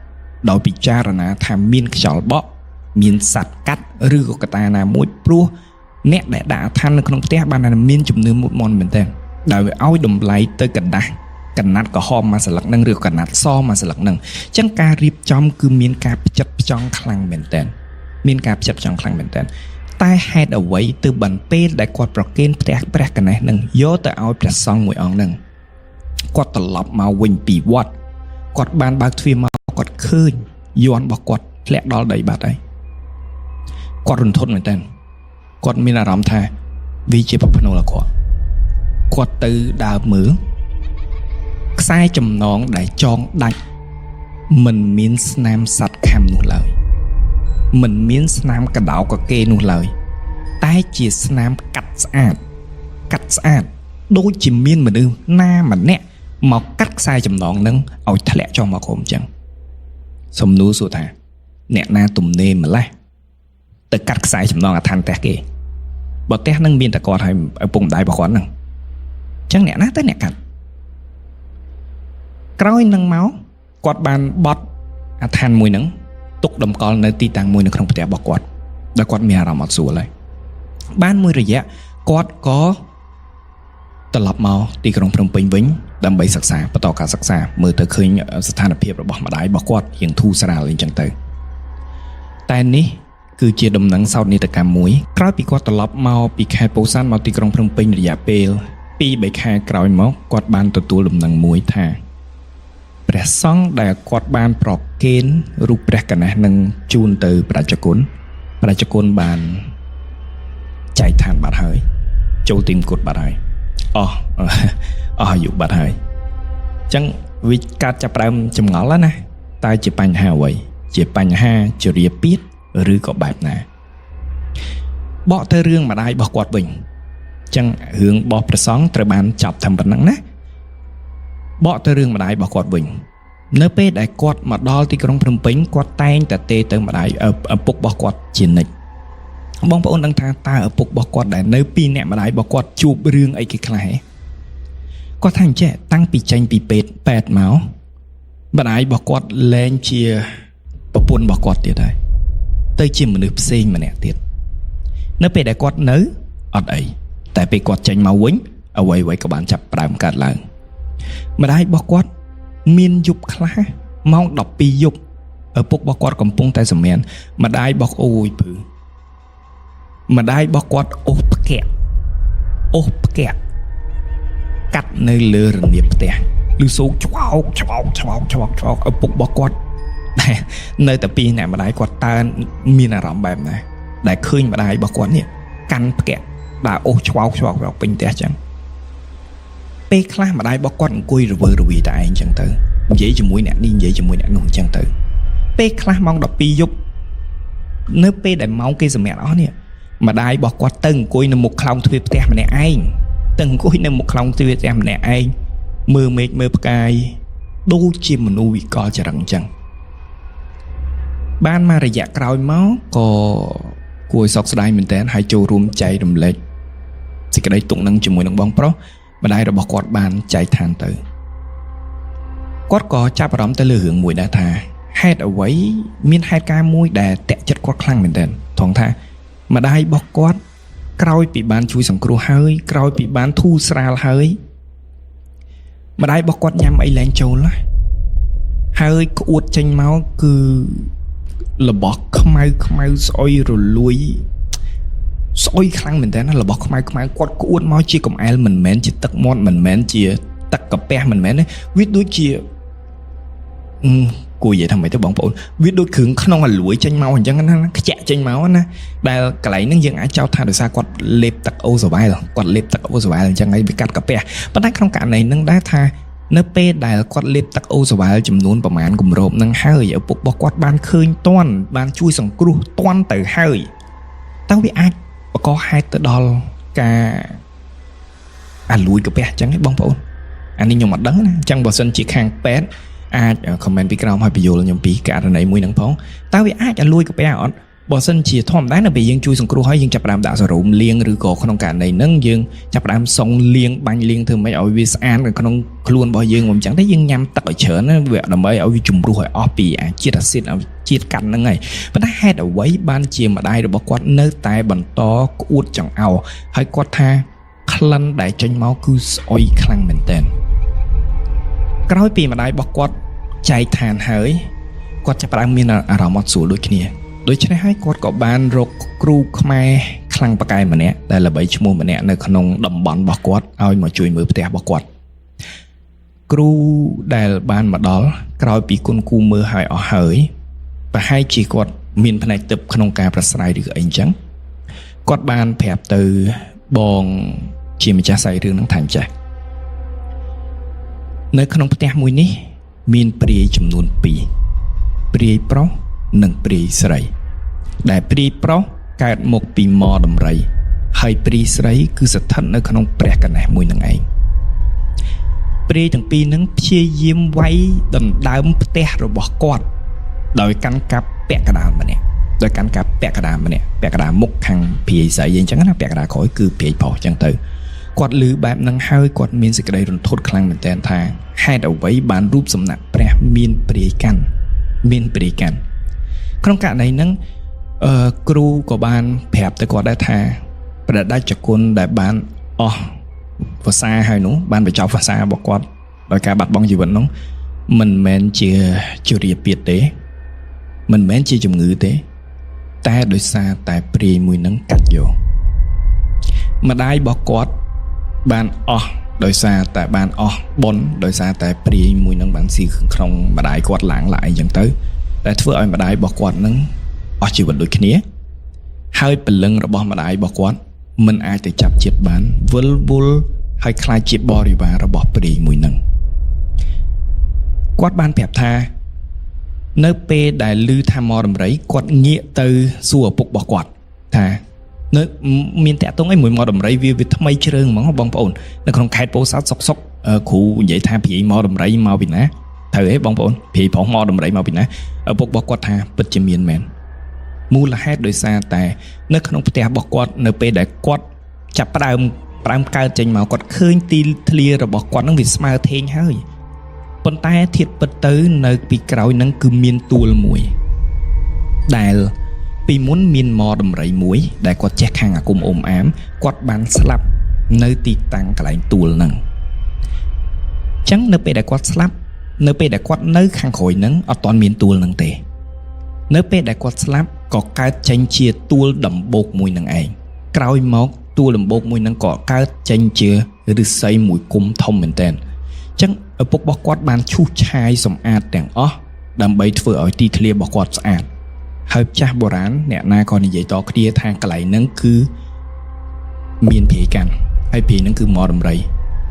ដោយពិចារណាថាមានខ្យល់បក់មានសត្វកាត់ឬក៏កត្តាណាមួយព្រោះអ្នកដែលដាក់អដ្ឋាននៅក្នុងផ្ទះបានតែមានជំនឿមុតមន់មែនទែនដោយឲ្យតម្លៃទៅកណាត់ក្រហមមួយស្លឹកហ្នឹងឬកណាត់សមួយស្លឹកហ្នឹងអញ្ចឹងការរៀបចំគឺមានការផ្ចិតផ្ចង់ខ្លាំងមែនទែនតែហេតុអ្វីទៅបានពេលដែលគាត់ប្រគេនផ្ទះព្រះកណេសហ្នឹងយកទៅឲ្យព្រះសង្ឃមួយអង្គហ្នឹងគាត់ត្រឡប់មកវិញពីវត្តគាត់បានបើកទ្វារមកគាត់ឃើញយន្តរបស់គាត់ធ្លាក់ដល់ដីបាត់ហើយគាត់រន្ធត់មែនទែនគាត់មានអារម្មណ៍ថាវាជាប្រផ្នូលអាក្រក់គាត់ទៅដើរមើលខ្សែចំណងដែលចងដាច់មិនមានស្នាមសត្វខាំនោះឡើយមិនមានស្នាមកដោកកេនោះឡើយតែជាស្នាមកាត់ស្អាតដូចជាមានមនុស្សណាម្នាក់មកកាត់ខ្សែចំណងនឹងឲ្យធ្លាក់ចុះមកក្រោមអញ្ចឹងសំណួរសួរថាអ្នកណាទំនេរម្លេះទៅកាត់ខ្សែចំណងអដ្ឋានផ្ទះគេបើផ្ទះនឹងមានតែគាត់ឲ្យឪពុកម្ដាយរបស់គាត់ហ្នឹងអញ្ចឹងអ្នកណាទៅអ្នកកាត់ក្រោយនឹងមកគាត់បានបត់អដ្ឋានមួយហ្នឹងទុកតម្កល់នៅទីតាំងមួយនៅក្នុងផ្ទះរបស់គាត់ដែលគាត់មានអារម្មណ៍អត់ស្រួលហើយបានមួយរយៈគាត់ក៏ត្រឡប់មកទីក្រុងភ្នំពេញវិញដើម្បីសិក្សាបន្តការសិក្សាមើលទៅឃើញស្ថានភាពរបស់ម្ដាយរបស់គាត់រៀងធូរស្រាលអីចឹងទៅតែនេះគឺជាដំណឹងសោកនាដកម្មមួយក្រោយពីគាត់ត្រឡប់មកពីខេត្តពោធិ៍សាត់មកទីក្រុងភ្នំពេញរយៈពេល 2-3 ខែក្រោយមកគាត់បានទទួលដំណឹងមួយថាព្រះសង្ឃដែលគាត់បានប្រគេនរូបព្រះកណេសនឹងជូនទៅព្រះតេជគុណបានចែកឋានបាត់ហើយចូលទីមង្គតបាត់ហើយអស់អាយុបាត់ហើយអញ្ចឹងវាកាត់ចាប់ផ្ដើមចម្ងល់ណាតើជាបញ្ហាអ្វីជាបញ្ហាជារាពាធឬក៏បែបណាបកទៅរឿងម្ដាយរបស់គាត់វិញអញ្ចឹងរឿងរបស់ព្រះសង្ឃត្រូវបានចាប់តាមប៉ុណ្ណឹងណាបកទៅរឿងម្ដាយរបស់គាត់វិញនៅពេលដែលគាត់មកដល់ទីក្រុងភ្នំពេញគាត់តែងតែទេទៅម្ដាយឪពុករបស់គាត់ជានិច្ច បងប្អូនដឹងថាតើឪពុករបស់គាត់ដែលនៅពីអ្នកម្ដាយរបស់គាត់ជួបរឿងអីគេខ្លះគាត់ថាអញ្ចេះតាំងពីចេញពីពេទ្យមកម្ដាយរបស់គាត់លែងជាប្រពន្ធរបស់គាត់ទៀតហើយទៅជាមនុស្សផ្សេងម្នាក់ទៀតនៅពេលដែលគាត់នៅអត់អីតែពេលគាត់ចេញមកវិញអ្វីៗក៏បានចាប់ផ្ដើមកើតឡើងម្ដាយរបស់គាត់មានយប់ខ្លះម៉ោង12យប់ឪពុករបស់គាត់កំពុងតែសម្មានម្ដាយរបស់អូយពឺម្ដាយរបស់គាត់អូសផ្កាក់កាត់នៅលើរនាបផ្ទះឬសូកឆ្វោកឪពុករបស់គាត់នៅតែពីអ្នកម្ដាយគាត់តើមានអារម្មណ៍បែបណាដែលឃើញម្ដាយរបស់គាត់នេះកាន់ផ្កាក់ដើរអូសឆ្វោកពេញផ្ទះចឹងពេលខ្លះម្ដាយរបស់គាត់អង្គុយរវើរវាយតែឯងចឹងទៅនិយាយជាមួយអ្នកនេះនិយាយជាមួយអ្នកនោះចឹងទៅពេលខ្លះម៉ោង12យប់នៅពេលដែលម៉ោងគេសម្រាកអស់នេះម្ដាយរបស់គាត់ទៅអង្គុយនៅមុខខ្លោងទ្វារផ្ទះម្នាក់ឯងមើលមេឃមើលផ្កាយដូចជាមនុស្សវិកលចរឹងចឹងបានមករយៈក្រោយមកក៏គួរឲ្យសោកស្ដាយមែនតើហើយចូលរួមចែករំលែកសេចក្តីទុក្ខនឹងជាមួយនឹងបងប្រុសម្ដាយរបស់គាត់បានចែកឋានទៅគាត់ក៏ចាប់អារម្មណ៍ទៅលើរឿងមួយដែរថាហេតុអ្វីមានហេតុការណ៍មួយដែលតាក់ចិត្តគាត់ខ្លាំងមែនតើថងថាម្ដាយរបស់គាត់ក្រោយពីបានជួយសង្គ្រោះហើយក្រោយពីបានធូរស្រាលហើយម្ដាយរបស់គាត់ញ៉ាំអីលែងចូលហើយក្អួតចេញមកគឺរបស់ខ្មៅស្អុយរលួយស្អុយខ្លាំងមែនតើរបស់ខ្មៅគាត់ក្អួតមកជាកំអែលមិនមែនជាទឹកមាត់មិនមែនជាទឹកកាពះមិនមែនទេវាដូចជាគួរនិយាយថាម៉េចទៅបងប្អូនវាដូចគ្រឿងក្នុងអាលួយចេញមកអញ្ចឹងណាខ្ជាក់ចេញមកណាដែលកន្លែងហ្នឹងយើងអាចចោទថាដោយសារគាត់លេបទឹកអូសវ៉ែលអញ្ចឹងហើយវាកាត់កាពះប៉ុន្តែក្នុងករណីហ្នឹងដែរថានៅពេលដែលគាត់លេបទឹកអូសវ៉ែលចំនួនប្រមាណគម្របហ្នឹងហើយឪពុករបស់គាត់បានឃើញតាន់បានជួយសង្គ្រោះតាន់ទៅហើយតើវាអាចបង្កហេតុទៅដល់ការអាលួយកាពះអញ្ចឹងឯងបងប្អូនអានេះខ្ញុំអត់ដឹងណាអញ្ចឹងបើសិនជាខាងពេទ្យអាច comment ពីក្រោមឲ្យបញ្យល់ខ្ញុំពីករណីមួយហ្នឹងផងតើវាអាចឲ្យលួយកាពះអត់បើសិនជាធម្មតានៅពេលយើងជួយសង្គ្រោះហើយយើងចាប់ផ្ដើមដាក់សេរ៉ូមលាងឬក៏ក្នុងករណីហ្នឹងយើងចាប់ផ្ដើមសុងលាងបាញ់លាងធ្វើម៉េចឲ្យវាស្អាតនៅក្នុងខ្លួនរបស់យើងមិនអញ្ចឹងទេយើងញ៉ាំទឹកឲ្យច្រើនណាវាដើម្បីឲ្យវាជំរុះឲ្យអស់ពីជាតិអាស៊ីតជាតិកាត់ហ្នឹងហើយប៉ុន្តែហេតុអ្វីបានជាម្ដាយរបស់គាត់នៅតែបន្តក្អួតចង្អោរហើយគាត់ថាក្លិនដែលចេញមកគឺស្អុយខ្លាំងមែនទែនក្រោយពីម្ដាយរបស់គាត់ចែកឋានហើយគាត់ចាប់ផ្ដើមមានអារម្មណ៍អត់ស្រួលដូចគ្នាដូច្នេះហើយគាត់ក៏បានរកគ្រូខ្មែរខ្លាំងប៉ាកែម្នាក់ដែលល្បីឈ្មោះម្នាក់នៅក្នុងតំបន់របស់គាត់ឲ្យមកជួយមើលផ្ទះរបស់គាត់គ្រូដែលបានមកដល់ក្រោយពីគុណគូមើលឲ្យអស់ហើយប្រហែលជាគាត់មានផ្នែកទឹកក្នុងការប្រស្រ័យឬអីអញ្ចឹងគាត់បានប្រាប់ទៅបងជាម្ចាស់សាយរឿងនឹងថាចាស់នៅក្នុងផ្ទះមួយនេះមានព្រាយចំនួន2ព្រាយប្រុសនិងព្រាយស្រីដែលព្រាយប្រុសកើតមកពីមដំរីហើយព្រាយស្រីគឺស្ថិតនៅក្នុងព្រះកណេសមួយនឹងឯងព្រាយទាំងពីរនឹងព្យាយាមវាយដណ្ដើមផ្ទះរបស់គាត់ដោយកាន់កាប់ពាក់កណ្ដាលម្នាក់ពាក់កណ្ដាលមុខខាងព្រាយស្រីអញ្ចឹងណាពាក់កណ្ដាលក្រោយគឺព្រាយប្រុសអញ្ចឹងទៅគាត់ឮបែបហ្នឹងហើយគាត់មានសេចក្តីរន្ធត់ខ្លាំងមែនទែនថាហេតុអ្វីបានរូបសំណាកព្រះមានព្រាយកាន់ក្នុងករណីហ្នឹងគ្រូក៏បានប្រាប់ទៅគាត់ដែរថាព្រះដាច់ចគុណដែលបានអស់ភាសាហើយនោះបានបញ្ចប់ភាសារបស់គាត់ដោយការបាត់បង់ជីវិតនោះមិនមែនជាជរាពាធទេមិនមែនជាជំងឺទេតែដោយសារតែព្រាយមួយនឹងកាត់យកម្ដាយរបស់គាត់បានអស់ដោយសារតែបានអស់បុណ្យដោយសារតែព្រាយមួយនឹងបានស៊ីក្នុងម្ដាយគាត់ឡើងអញ្ចឹងទៅតែធ្វើឲ្យម្ដាយរបស់គាត់នឹងអស់ជីវិតដូចគ្នាហើយព្រលឹងរបស់ម្ដាយរបស់គាត់មិនអាចទៅចាប់ជាតិបានវិលវល់ហើយខ្លាចជាបរិវាររបស់ព្រាយមួយនឹងគាត់បានប្រាប់ថានៅពេលដែលឮថាមដំរីគាត់ងាកទៅសួរឪពុករបស់គាត់ថានៅមានតាក់ទងអីមួយមដំរីវាថ្មីជ្រើងហ្មងបងប្អូននៅក្នុងខេត្តពោធិ៍សោតសុកគ្រូនិយាយថាព្រាយមដំរីមកពីណាត្រូវទេបងប្អូនព្រាយប្រុសមដំរីមកពីណាឪពុករបស់គាត់ថាពិតជាមានមែន មូលហេតុដោយសារតែនៅក្នុងផ្ទះរបស់គាត់នៅពេលដែលគាត់ចាប់ផ្ដើមកើតចេញមកគាត់ឃើញទីធ្លារបស់គាត់នឹងវាស្មើធេងហើយប៉ុន្តែធៀបពិតទៅនៅពីក្រោយនឹងគឺមានទួលមួយដែលពីមុនមានមកដំរីមួយដែលគាត់ចេះខាងអាគុំអ៊ំអាមគាត់បានស្លាប់នៅទីតាំងកន្លែងទួលហ្នឹងអញ្ចឹងនៅពេលដែលគាត់ស្លាប់នៅពេលដែលគាត់នៅខាងក្រោយហ្នឹងអត់ទាន់មានទួលហ្នឹងទេនៅពេលដែលគាត់ស្លាប់ក៏កើតចេញជាទួលដំបូកមួយនឹងឯងក្រោយមកទួលដំបូកមួយហ្នឹងក៏កើតចេញជាឫស្សីមួយគុំធំមែនតើអញ្ចឹងឪពុករបស់គាត់បានឈូសឆាយសម្អាតទាំងអស់ដើម្បីធ្វើឲ្យទីធ្លារបស់គាត់ស្អាតហើយចាស់បុរាណអ្នកណាក៏និយាយតគ្នាថាកន្លែងហ្នឹងគឺមានព្រាយកាន់ហើយព្រាយហ្នឹងគឺមកដំរី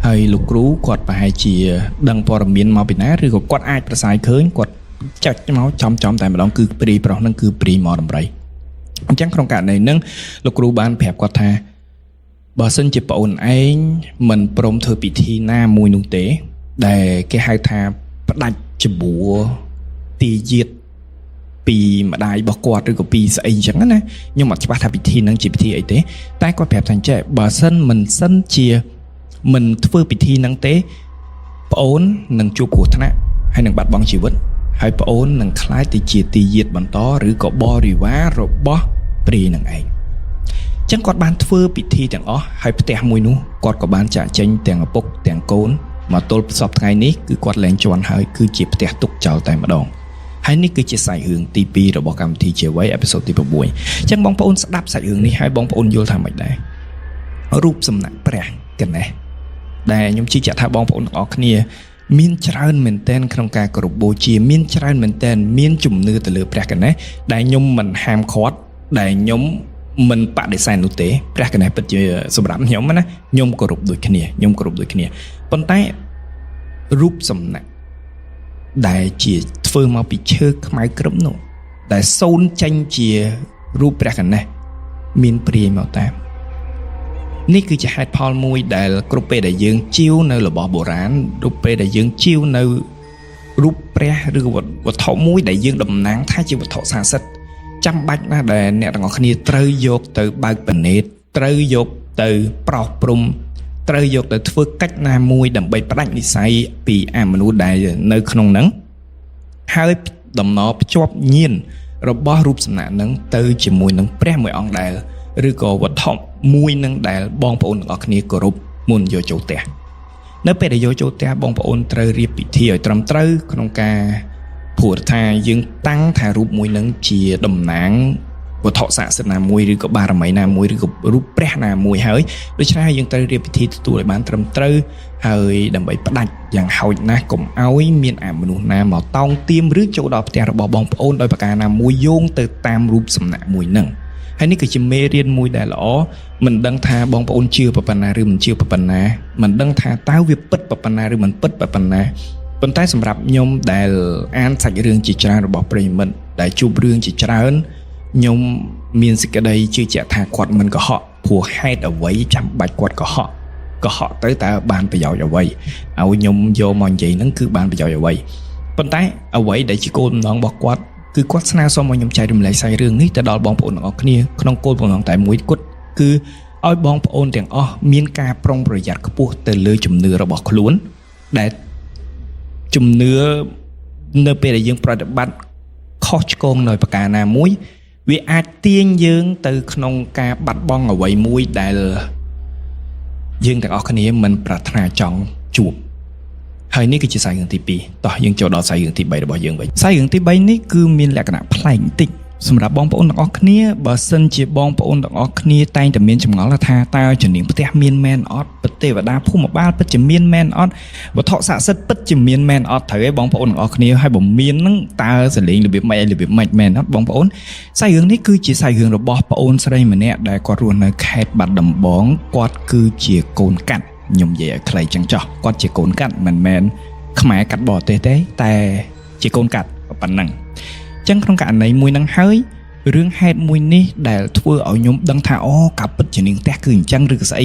ហើយលោកគ្រូគាត់ប្រហែលជាដឹងព័ត៌មានមកពីណាឬក៏គាត់អាចប្រសើរឃើញគាត់ចាច់មកចំតែម្ដងគឺព្រាយប្រុសហ្នឹងគឺព្រាយមកដំរីអញ្ចឹងក្នុងករណីហ្នឹងលោកគ្រូបានប្រាប់គាត់ថាបើសិនជាប្អូនឯងមិនព្រមធ្វើពិធីណាមួយនោះទេដែលគេហៅថាផ្ដាច់ច្បួរទីយាតពីម្ដាយរបស់គាត់ឬក៏ពីស្អីអញ្ចឹងណាខ្ញុំអត់ច្បាស់ថាពិធីហ្នឹងជាពិធីអីទេតែគាត់ប្រាប់ថាចេះបើសិនជាមិនធ្វើពិធីហ្នឹងទេប្អូននឹងជួបគ្រោះថ្នាក់ហើយនឹងបាត់បង់ជីវិតហើយប្អូននឹងខ្លាចទៅជាទីយាតបន្តឬក៏បរិវាររបស់ព្រាយនឹងឯងចឹងគាត់បានធ្វើពិធីទាំងអស់ហើយផ្ទះមួយនោះគាត់ក៏បានចាក់ចេញទាំងឪពុកទាំងកូនមកទល់សពថ្ងៃនេះគឺគាត់លែងជន់ហើយគឺជាផ្ទះទុកចោលតែម្ដងហើយនេះគឺជាសាច់រឿងទី2របស់កម្មវិធីជាអ្វីអេពីសូតទី6អញ្ចឹងបងប្អូនស្ដាប់សាច់រឿងនេះហើយបងប្អូនយល់ថាម៉េចដែររូបសំណាកព្រះកណេះដែលខ្ញុំជឿជាក់ថាបងប្អូនទាំងអស់គ្នាមានច្រើនមែនទែនក្នុងការគោរពបូជាមានច្រើនមែនទែនមានជំនឿទៅលើព្រះកណេះដែលខ្ញុំមិនហាមឃាត់ដែលខ្ញុំមិនបដិសេធនោះទេព្រះកណេះពិតជាសម្រាប់ខ្ញុំណាខ្ញុំគោរពដូចគ្នាប៉ុន្តែរូបសំណាកដែលជាធ្វើមកពីឈើខ្មៅក្រឹបនោះដែលសូនចេញជារូបព្រះកណេះមានព្រាយមកតាមនេះគឺជាហេតុផលមួយដែលគ្រប់ពេលដែលយើងជៀវនៅរបស់បុរាណរូបពេលដែលយើងជៀវនៅរូបព្រះឬវត្ថុមួយដែលយើងតំណាងថាជាវត្ថុស័ក្តិសិទ្ធិចាំបាច់ណាស់ដែលអ្នកទាំងអស់គ្នាត្រូវយកទៅបើកពិនេតត្រូវយកទៅប្រោសព្រំត្រូវយកទៅធ្វើកិច្ចណាមួយដើម្បីផ្ដាច់និស្ស័យពីអមនុស្សដែលនៅក្នុងហ្នឹងហើយដំណរភ្ជាប់ញៀនរបស់រូបសំណាកហ្នឹងទៅជាមួយនឹងព្រះមួយអង្គដែលឬក៏វត្ថុមួយនឹងដែលបងប្អូនទាំងអស់គ្នាគោរពមុនយកចូលផ្ទះនៅពេលដែលយកចូលផ្ទះបងប្អូនត្រូវរៀបពិធីឲ្យត្រឹមត្រូវក្នុងការព្រោះថាយើងតាំងថារូបមួយនឹងជាតំណាងវត្ថុស័ក្តិសិទ្ធិណាមួយឬក៏បារមីណាមួយឬក៏រូបព្រះណាមួយហើយដូច្នេះយើងត្រូវរៀបពិធីទទួលឲ្យបានត្រឹមត្រូវហើយដើម្បីផ្ដាច់យ៉ាងហោចណាស់កុំឲ្យមានអមនុស្សណាមកតោងទាមឬចូលដល់ផ្ទះរបស់បងប្អូនដោយប្រការណាមួយយោងទៅតាមរូបសំណាកមួយហ្នឹងហើយនេះគឺជាមេរៀនមួយដែលល្អមិនដឹងថាបងប្អូនជឿប៉ុណ្ណាឬមិនជឿប៉ុណ្ណាមិនដឹងថាតើវាពិតប៉ុណ្ណាឬមិនពិតប៉ុណ្ណាប៉ុន្តែសម្រាប់ខ្ញុំដែលអានសាច់រឿងជាច្រើនរបស់ប្រិយមិត្តដែលជួបរឿងជាច្រើនខ្ញុំមានសេចក្តីជឿជាក់ថាគាត់មិនកុហកព្រោះហេតុអ្វីចាំបាច់គាត់កុហកទៅតើបានប្រយោជន៍អ្វីឲ្យខ្ញុំយកមកនិយាយហ្នឹងគឺបានប្រយោជន៍អ្វីប៉ុន្តែអ្វីដែលជាគោលបំណងរបស់គាត់គឺគាត់ស្នើសុំឲ្យខ្ញុំចែករំលែកសាច់រឿងនេះទៅដល់បងប្អូនទាំងអស់គ្នាក្នុងគោលបំណងតែមួយគត់គឺឲ្យបងប្អូនទាំងអស់មានការប្រុងប្រយ័ត្នខ្ពស់ទៅលើជំនឿរបស់ខ្លួនដែលជំនឿនៅពេលដែលយើងប្រតិបត្តិខុសឆ្គងនៅប្រការណាមួយវាអាចទាញយើងទៅក្នុងការបាត់បង់អ្វីមួយដែលយើងទាំងអស់គ្នាមិនប្រាថ្នាចង់ជួបហើយនេះគឺជាសាច់រឿងទី2តោះយើងចូលដល់សាច់រឿងទី3របស់យើងវិញសាច់រឿងទី3នេះគឺមានលក្ខណៈប្លែកបន្តិចសម្រាប់បងប្អូនទាំងអស់គ្នាបើសិនជាបងប្អូនទាំងអស់គ្នាតែងតែមានចម្ងល់ថាតើជំនាញផ្ទះមានមែនអត់ពិតទេវតាភូមិបាលពិតជាមានមែនអត់វត្ថុស័ក្តិសិទ្ធិពិតជាមានមែនអត់ត្រូវឯងបងប្អូនទាំងអស់គ្នាហើយបើមានហ្នឹងតើសលេងរបៀបម៉េចមែនអត់បងប្អូនសាច់រឿងនេះគឺជាសាច់រឿងរបស់ប្អូនស្រីម្នាក់ដែលគាត់រស់នៅខេត្តបាត់ដំបងគាត់គឺជាកូនកាត់ខ្ញុំនិយាយឲ្យខ្លីចឹងចោះគាត់ជាកូនកាត់មិនមែនខ្មែរកាត់បរទេសទេតែជាកូនកាត់ប៉ុណ្ណឹងចឹងក្នុងករណីមួយហ្នឹងហើយរឿងហេតុមួយនេះដែលធ្វើឲ្យខ្ញុំដឹងថាអូការពិតជានាងផ្ទះគឺអញ្ចឹងឬក៏ស្អី